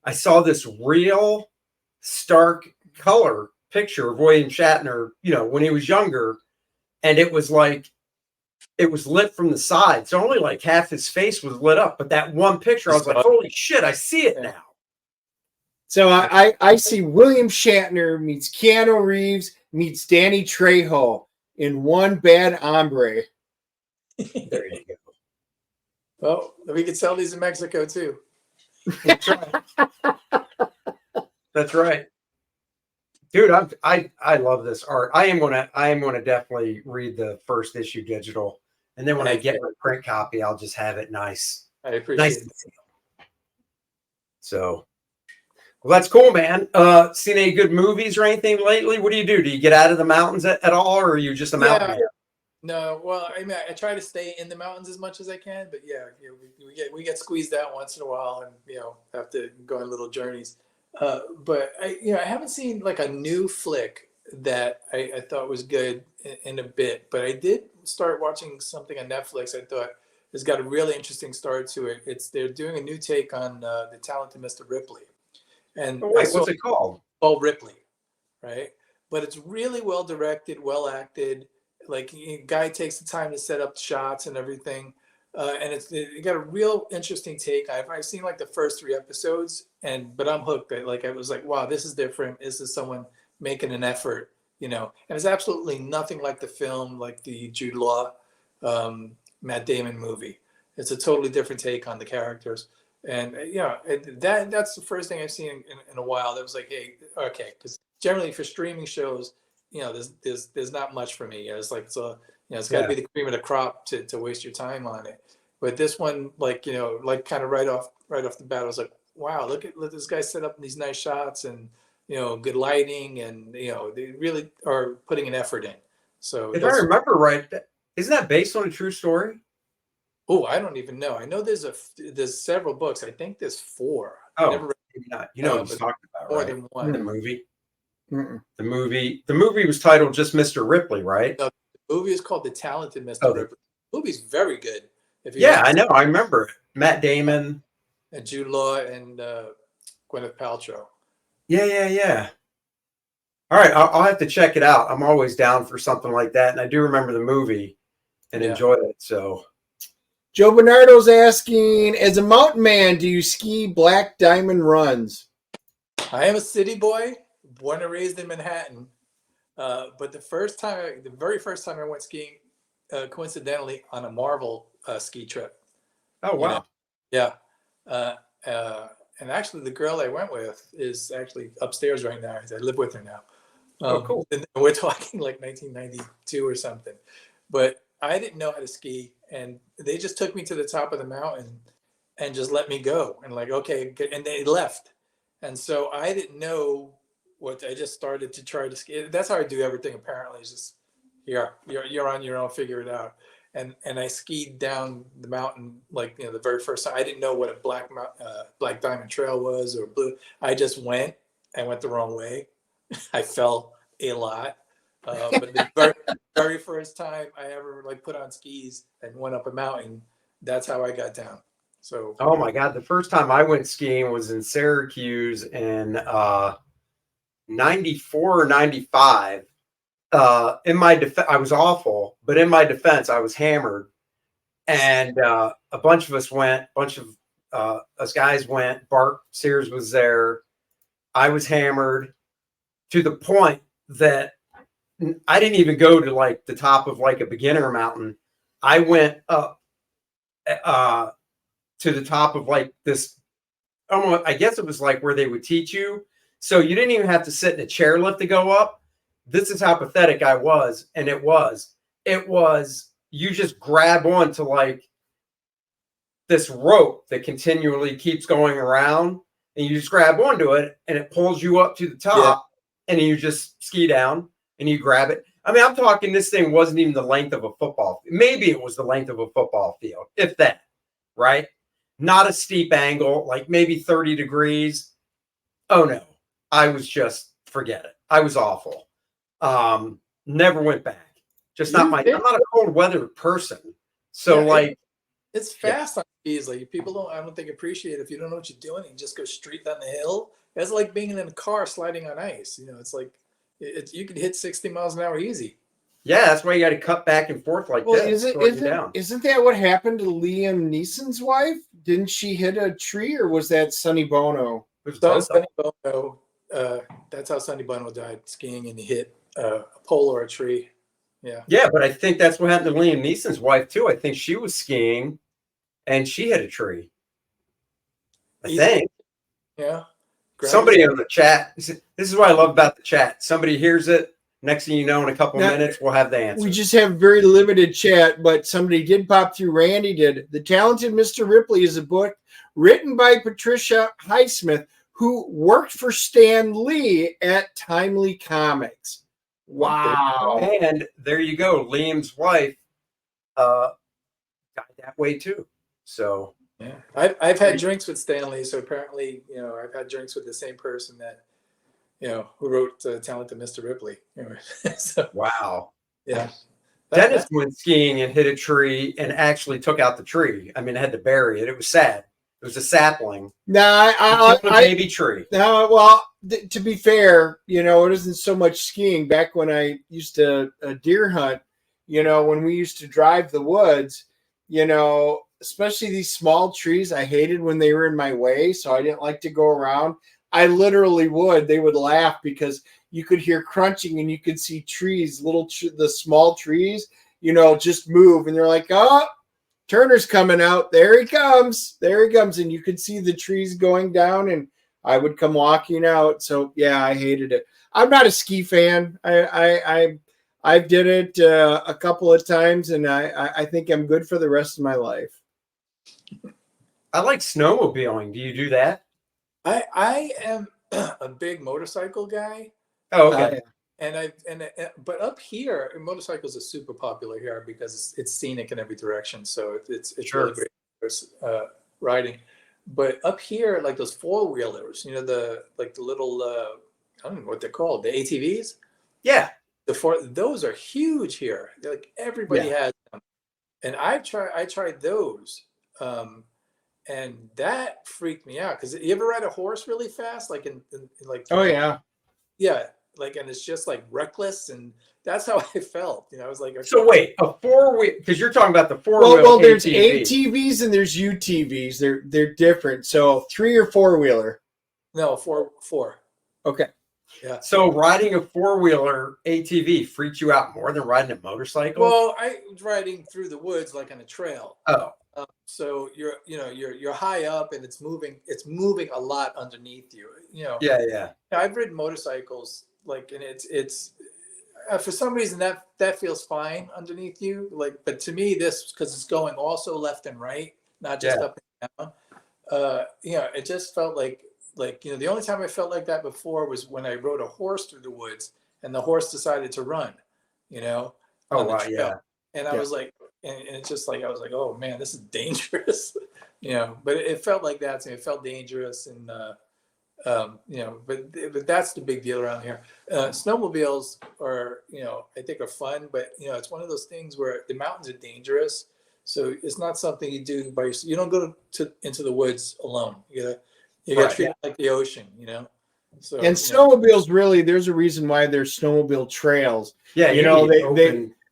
I saw this real stark color picture of William Shatner, when he was younger, and it was like it was lit from the side. So only like half his face was lit up. But that one picture, I was like, holy shit, I see it now. So I see William Shatner meets Keanu Reeves meets Danny Trejo in one bad hombre. There you go. Well, we could sell these in Mexico too. That's right. That's right. Dude, I love this art. I am gonna definitely read the first issue digital, and then when I get my print copy, I'll just have it nice. I appreciate it. So, well, that's cool, man. Seen any good movies or anything lately? What do you do? Do you get out of the mountains at all, or are you just a mountain man? No, well, I mean, I try to stay in the mountains as much as I can, but we get squeezed out once in a while, and have to go on little journeys. But I haven't seen like a new flick that I thought was good in a bit, but I did start watching something on Netflix. I thought has got a really interesting start to it. They're doing a new take on The Talented Mr. Ripley, and what's it called? Paul Ripley, right? But it's really well directed, well acted. Like, guy takes the time to set up shots and everything. And it got a real interesting take. I've seen like the first 3 episodes, but I'm hooked. I was like, wow, this is different. This is someone making an effort, and it's absolutely nothing like the film, like the Jude Law, Matt Damon movie. It's a totally different take on the characters. And that's the first thing I've seen in a while. That was like, hey, okay, because generally for streaming shows, there's not much for me. It's like it's got to be the cream of the crop to waste your time on it. But this one, like kind of right off the bat, I was like, wow, look at this guy set up these nice shots and good lighting, and they really are putting an effort in. So if I remember right, isn't that based on a true story? Oh, I don't even know. I know there's several books. I think there's 4. Oh, never read, what he's talking about, more right? than one. The movie. The movie was titled just Mr. Ripley, right? No, the movie is called The Talented Mr. Ripley. The movie's very good. I know. I remember it. Matt Damon and Jude Law and Gwyneth Paltrow. Yeah. All right, I'll have to check it out. I'm always down for something like that, and I do remember the movie and enjoy it. So, Joe Bernardo's asking, as a mountain man, do you ski Black Diamond runs? I am a city boy, born and raised in Manhattan. But the very first time I went skiing, coincidentally on a Marvel ski trip. Oh, You know? wow. Yeah. And actually, the girl I went with is actually upstairs right now. I live with her now. Oh, cool. And we're talking like 1992 or something. But I didn't know how to ski, and they just took me to the top of the mountain and just let me go. And like, okay, and they left. And so I didn't know what. I just started to try to ski. That's how I do everything. Apparently, it's just you're on your own, figure it out. And I skied down the mountain like the very first time. I didn't know what a black diamond trail was or blue. I just went. I went the wrong way. I fell a lot. But the very first time I ever like put on skis and went up a mountain, that's how I got down. So Oh my God. The first time I went skiing was in Syracuse in 94 or 95. In my defense, I was awful, but in my defense, I was hammered. And a bunch of us went, us guys went. Bart Sears was there. I was hammered to the point that I didn't even go to like the top of like a beginner mountain. I went up to the top of like this, almost, I guess it was like where they would teach you. So you didn't even have to sit in a chairlift to go up. This is how pathetic I was. And it was, you just grab onto like this rope that continually keeps going around, and you just grab onto it and it pulls you up to the top, and you just ski down and you grab it. I mean, I'm talking, this thing wasn't even the length of a football. Maybe it was the length of a football field, if that, right? Not a steep angle, like maybe 30 degrees. Oh no, I was just, forget it. I was awful. Never went back. Just not I'm not a cold weather person. So like, it's fast on skis. Like people I don't think appreciate it. If you don't know what you're doing, you just go straight down the hill. It's like being in a car sliding on ice. It's like you can hit 60 miles an hour easy. Yeah, that's why you got to cut back and forth like this. Isn't that what happened to Liam Neeson's wife? Didn't she hit a tree, or was that Sonny Bono? Sonny Bono. That's how Sonny Bono died, skiing, and he hit a pole or a tree. Yeah, but I think that's what happened to Liam Neeson's wife too. I think she was skiing and she hit a tree. I think. Yeah. Somebody on the chat. This is what I love about the chat. Somebody hears it. Next thing you know, in a couple minutes, we'll have the answer. We just have very limited chat, but somebody did pop through. Randy did. The Talented Mr. Ripley is a book written by Patricia Highsmith, who worked for Stan Lee at Timely Comics. Wow. And there you go. Liam's wife got that way too. So yeah, I've had drinks with Stanley. So apparently, I've had drinks with the same person that, who wrote Talented Mr. Ripley. So, wow. Yeah. Dennis went skiing and hit a tree and actually took out the tree. I mean, I had to bury it. It was sad. It was a sapling. No, a baby tree. No, well, to be fair, it isn't so much skiing. Back when I used to deer hunt, when we used to drive the woods, especially these small trees, I hated when they were in my way, so I didn't like to go around. I literally would. They would laugh because you could hear crunching and you could see trees, the small trees, just move, and they're like, oh, Turner's coming out. There he comes. And you could see the trees going down, and I would come walking out. So yeah, I hated it. I'm not a ski fan. I did it a couple of times, and I think I'm good for the rest of my life. I like snowmobiling. Do you do that? I am a big motorcycle guy. Oh, okay. But up here, motorcycles are super popular here because it's scenic in every direction. So it's sure. Really great for riding. But up here, like those 4-wheelers, the little I don't know what they're called, the ATVs. Yeah. Those are huge here. Like everybody has them, and I tried those, and that freaked me out. Because you ever ride a horse really fast, like in oh yeah. Like, and it's just like reckless, and that's how I felt. I was like, okay. So wait, a 4-wheel, because you're talking about the 4-wheel. Well, there's ATVs and there's UTVs. They're different. So 3 or 4-wheeler. No, four. Okay. Yeah. So riding a 4-wheeler ATV freaks you out more than riding a motorcycle? Well, I was riding through the woods like on a trail. Oh, So you're high up and it's moving a lot underneath you. yeah, yeah. I've ridden motorcycles like, and it's for some reason that feels fine underneath you. Like, but to me, this, because it's going also left and right, not just Yeah. up and down. It just felt like the only time I felt like that before was when I rode a horse through the woods and the horse decided to run, Oh, on the wow, trail. yeah. And I was like, and it's just like, I was like, oh man, this is dangerous, but it felt like that to me. It felt dangerous. And, but that's the big deal around here. Snowmobiles are, I think are fun, but it's one of those things where the mountains are dangerous. So it's not something you do by yourself. You don't go into the woods alone. You gotta treat it like the ocean, So, And snowmobiles, really, there's a reason why there's snowmobile trails. Yeah,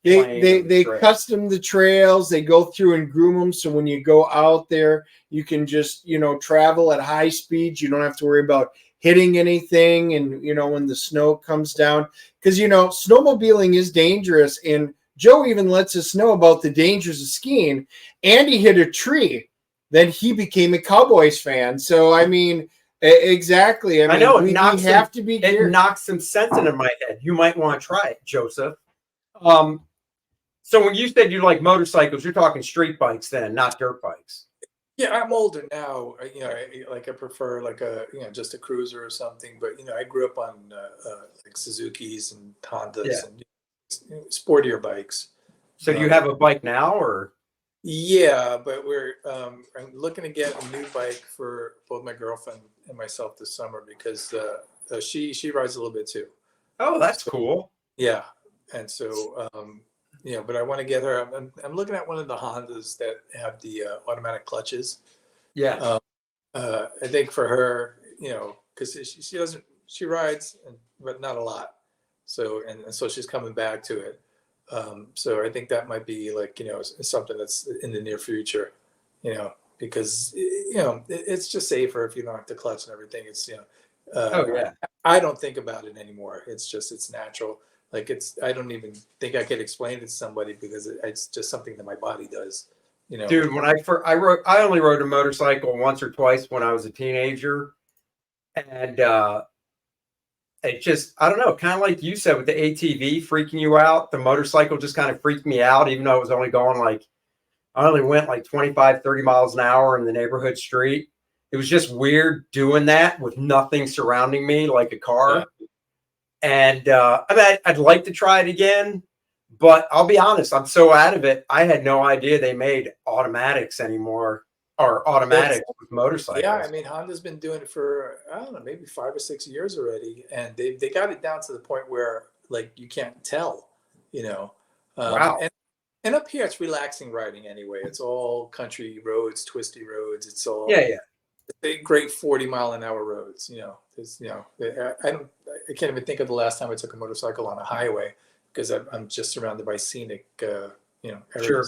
they custom the trails, they go through and groom them, so when you go out there you can just travel at high speeds. You don't have to worry about hitting anything, and when the snow comes down, because snowmobiling is dangerous, and Joe even lets us know about the dangers of skiing. Andy hit a tree, then he became a Cowboys fan. So I mean, exactly. I know we have to be. It knocks some sense into my head. You might want to try it, Joseph. So when you said you like motorcycles, you're talking street bikes then, not dirt bikes. Yeah, I'm older now. I prefer like just a cruiser or something. But I grew up on like Suzuki's and Hondas and sportier bikes. So do you have a bike now, or? Yeah, but I'm looking to get a new bike for both my girlfriend and myself this summer, because she rides a little bit too. Oh, that's cool. Yeah, and so but I want to get her. I'm looking at one of the Hondas that have the automatic clutches. Yeah. I think for her, because she rides, but not a lot. So and so she's coming back to it. So I think that might be like, something that's in the near future, because, it's just safer if you don't have to clutch and everything. It's, I don't think about it anymore. It's natural. Like I don't even think I could explain it to somebody, because it's just something that my body does, Dude, when I only rode a motorcycle once or twice when I was a teenager. And, it just, I don't know, kind of like you said with the ATV freaking you out, the motorcycle just kind of freaked me out, even though it was only going I only went like 25, 30 miles an hour in the neighborhood street. It was just weird doing that with nothing surrounding me like a car. Yeah. And I'd like to try it again, but I'll be honest, I'm so out of it. I had no idea they made automatics anymore. Or automatic with motorcycles. Yeah, I mean, Honda's been doing it for, I don't know, maybe 5 or 6 years already, and they got it down to the point where like you can't tell, Wow. And up here it's relaxing riding anyway. It's all country roads, twisty roads. It's all great 40-mile-an-hour roads. I can't even think of the last time I took a motorcycle on a highway, because I'm just surrounded by scenic, areas. Sure.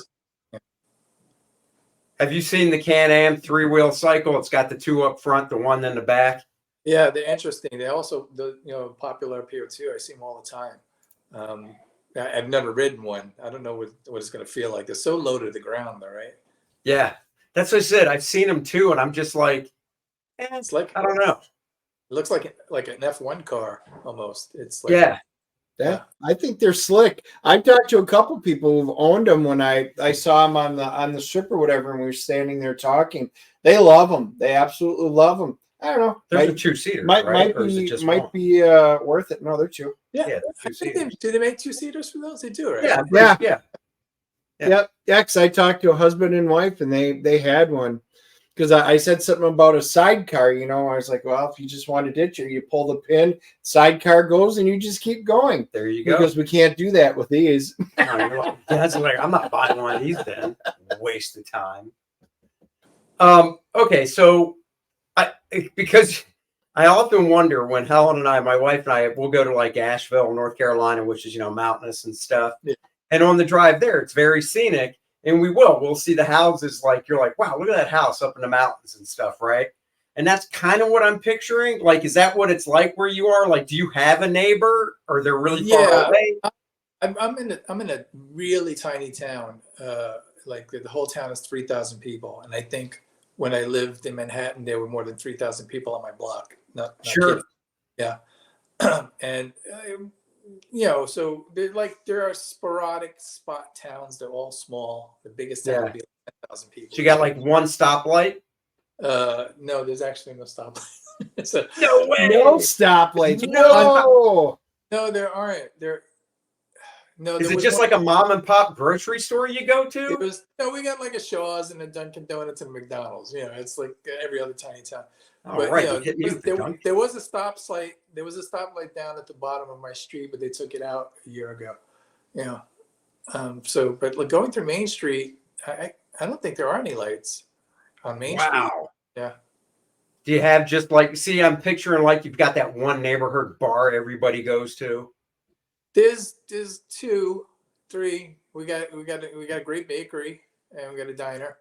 Have you seen the Can-Am 3-wheel cycle? It's got the 2 up front, the 1 in the back. Yeah, they're interesting. They also, popular up here too. I see them all the time. I've never ridden one. I don't know what it's going to feel like. They're so low to the ground, though, right? Yeah, that's what I said. I've seen them too, and I'm just like, it's like, I don't know. It looks like an F1 car almost. It's like, yeah, I think they're slick. I've talked to a couple people who've owned them when I saw them on the strip or whatever, and we were standing there talking. They love them. They absolutely love them. I don't know. There's a 2-seater, might be worth it. No, they're 2. Yeah. I think do they make 2-seaters for those? They do, right? Yeah. Because I talked to a husband and wife, and they had one. Because I said something about a sidecar, I was like, well, if you just want to ditch it, you pull the pin, sidecar goes, and you just keep going. There you go. Because we can't do that with these. That's like, I'm not buying one of these then. Waste of time. Okay, so because I often wonder when Helen and I, my wife and I, we'll go to like Asheville, North Carolina, which is, mountainous and stuff. Yeah. And on the drive there, it's very scenic. And we'll see the houses, like, you're like, wow, look at that house up in the mountains and stuff, right? And that's kind of what I'm picturing. Like, is that what it's like where you are? Like, do you have a neighbor, or they're really far away? I'm in a really tiny town. Like the whole town is 3,000 people, and I think when I lived in Manhattan, there were more than 3,000 people on my block. Not Sure. kidding. Yeah, and so there are sporadic spot towns. They're all small. The biggest town would be like 10,000 people. So you got like one stoplight? No, there's actually no stoplight. So, No way. No stoplights. No, there aren't. No, is it just like a mom and pop grocery store you go to? We got like a Shaw's and a Dunkin' Donuts and a McDonald's. It's like every other tiny town. All But right, there was a stop site. There was a stoplight down at the bottom of my street, but they took it out a year ago. But going through Main Street, I don't think there are any lights on Main Street. Wow. Yeah. Do you have just like, see, I'm picturing like you've got that one neighborhood bar everybody goes to. There's 2, 3. We got a great bakery and we got a diner.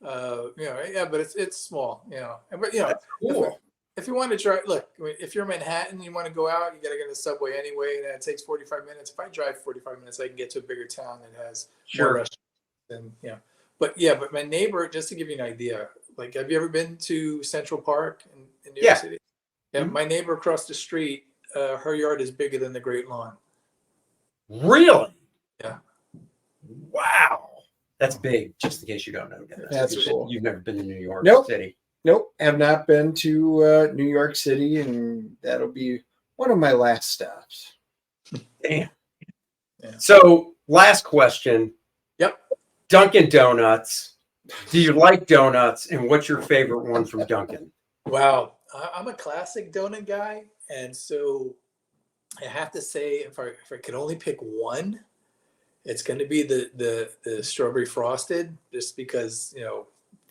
But it's small. But That's cool. If you want to try, look, if you're in Manhattan, and you want to go out, you got to get on the subway anyway, and it takes 45 minutes. If I drive 45 minutes, I can get to a bigger town that has more restaurants. And but my neighbor, just to give you an idea, like, have you ever been to Central Park in New York City? Yeah, my neighbor across the street, her yard is bigger than the Great Lawn. Really? Yeah. Wow. That's big, just in case you don't know. That's cool. You've never been to New York City. Nope. Have not been to New York City, and that'll be one of my last stops. Damn. Yeah. So, last question. Yep. Dunkin' Donuts. Do you like donuts, and what's your favorite one from Dunkin'? Wow. I'm a classic donut guy, and so I have to say, if I could only pick one, it's going to be the strawberry frosted, just because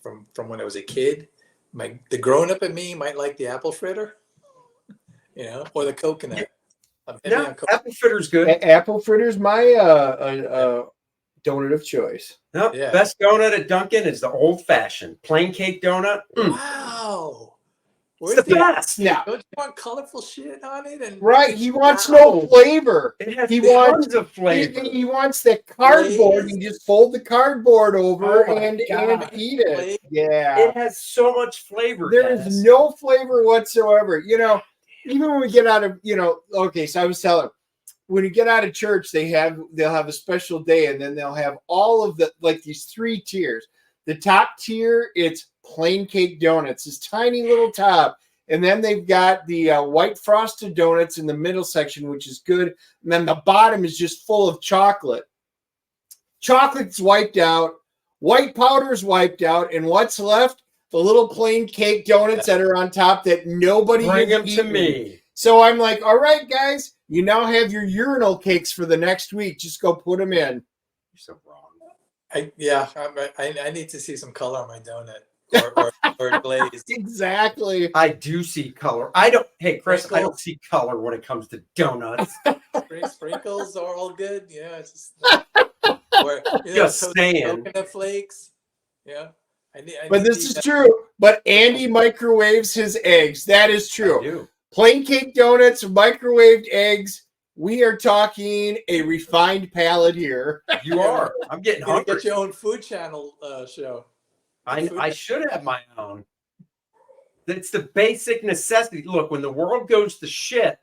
from when I was a kid, the grown up in me might like the apple fritter, or the coconut. Apple fritter's good. Apple fritter's my donut of choice. Nope. Yeah. Best donut at Dunkin' is the old fashioned plain cake donut. Wow. It's the best. Yeah. Don't you want colorful shit on it? And he wants no flavor. It has tons of flavor. He wants that cardboard. You just fold the cardboard over and eat it. Yeah. It has so much flavor. There is no flavor whatsoever. Even when we get out of, okay, so I was telling, when you get out of church, they'll have a special day, and then they'll have all of these 3 tiers. The top tier, it's plain cake donuts, this tiny little top. And then they've got the white frosted donuts in the middle section, which is good. And then the bottom is just full of chocolate. Chocolate's wiped out. White powder's wiped out. And what's left? The little plain cake donuts that are on top that nobody bring them eaten. to me. So I'm like, all right, guys, you now have your urinal cakes for the next week. Just go put them in. You're so wrong. I need to see some color on my donut or glaze. Exactly. I do see color. Hey, Chris, I don't see color when it comes to donuts. Sprinkles are all good. Yeah, it's just saying. Coconut flakes. Yeah. But this is true. But Andy microwaves his eggs. That is true. I do. Plain cake donuts, microwaved eggs. We are talking a refined palate here. You are. I'm getting hungry. Get your own Food Channel show. I should have my own. It's the basic necessity. Look, when the world goes to shit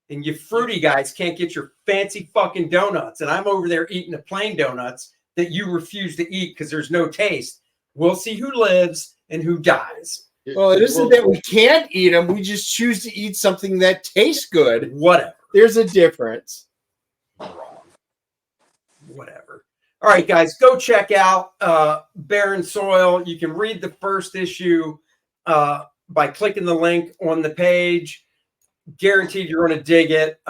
and you fruity guys can't get your fancy fucking donuts, and I'm over there eating the plain donuts that you refuse to eat because there's no taste, we'll see who lives and who dies. Well, it isn't that we can't eat them. We just choose to eat something that tastes good. Whatever. There's a difference. Whatever. All right, guys, go check out Barren Soil. You can read the first issue by clicking the link on the page. Guaranteed you're going to dig it.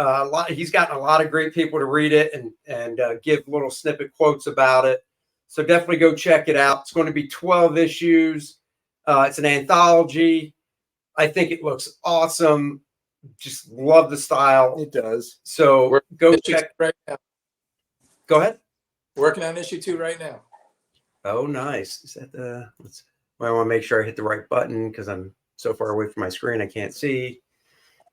He's gotten a lot of great people to read it and give little snippet quotes about it. So definitely go check it out. It's going to be 12 issues. It's an anthology. I think it looks awesome. Just love the style. It does. So go check. Right now. Go ahead. Working on issue 2 right now. Oh, nice. Is that I want to make sure I hit the right button because I'm so far away from my screen I can't see.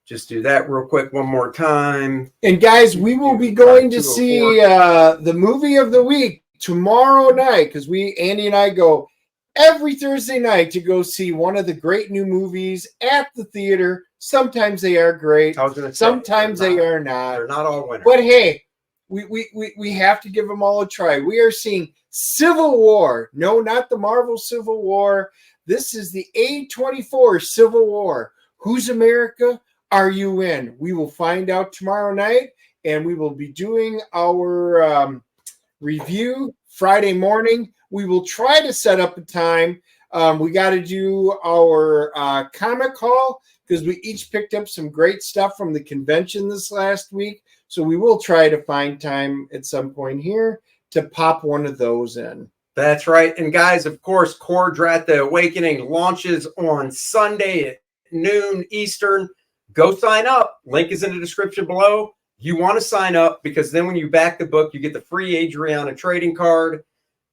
Just do that real quick one more time. And guys, we will be going to see the movie of the week tomorrow night, because Andy and I go every Thursday night to go see one of the great new movies at the theater. Sometimes they are great. I was gonna say, sometimes they are not. They're not all winners. But hey, we have to give them all a try. We are seeing Civil War. No, not the Marvel Civil War. This is the A24 Civil War. Who's America? Are you in? We will find out tomorrow night, and we will be doing our review Friday morning. We will try to set up a time. We got to do our comic haul, because we each picked up some great stuff from the convention this last week. So we will try to find time at some point here to pop one of those in. That's right. And guys, of course, Kor-Drath the Awakening launches on Sunday at noon Eastern. Go sign up. Link is in the description below. You want to sign up, because then when you back the book, you get the free Adriana trading card,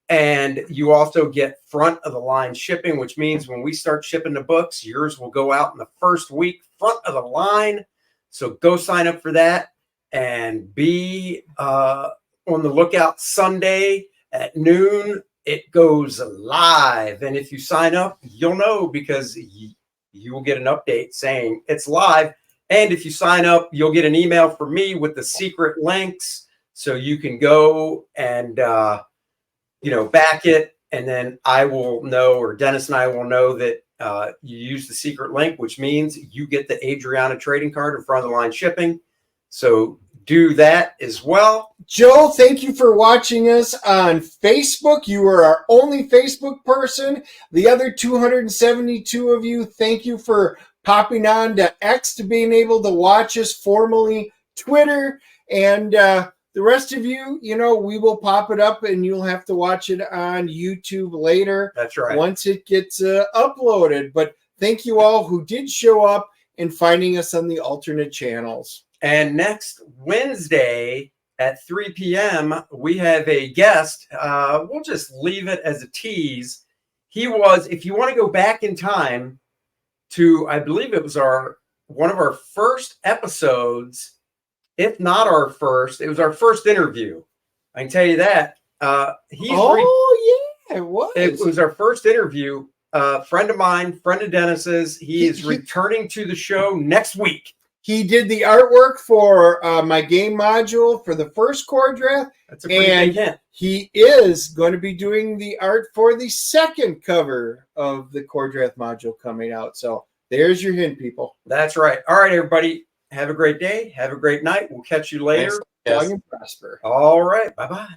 and you also get front of the line shipping, which means when we start shipping the books, yours will go out in the first week, front of the line. So go sign up for that, and be on the lookout Sunday at noon. It goes live. And if you sign up, you'll know, because you will get an update saying it's live. And if you sign up, you'll get an email from me with the secret links, so you can go and back it, and then I will know, or Dennis and I will know, that you use the secret link, which means you get the Adriana trading card in front of the line shipping. So do that as well. Joe, thank you for watching us on Facebook. You are our only Facebook person. The other 272 of you, thank you for popping on to X, to being able to watch us, formerly Twitter. And the rest of you, we will pop it up, and you'll have to watch it on YouTube later. That's right. Once it gets uploaded. But thank you all who did show up and finding us on the alternate channels. And next Wednesday at 3 p.m., we have a guest. We'll just leave it as a tease. He was, if you want to go back in time to, I believe it was one of our first episodes, if not our first, it was our first interview. I can tell you that. Yeah, it was. It was our first interview. Friend of mine, friend of Dennis's. He is returning to the show next week. He did the artwork for my game module for the first Kor-Drath. That's a pretty big hint. He is going to be doing the art for the second cover of the Kor-Drath module coming out. So there's your hint, people. That's right. All right, everybody. Have a great day. Have a great night. We'll catch you later. Long and prosper. All right. Bye-bye.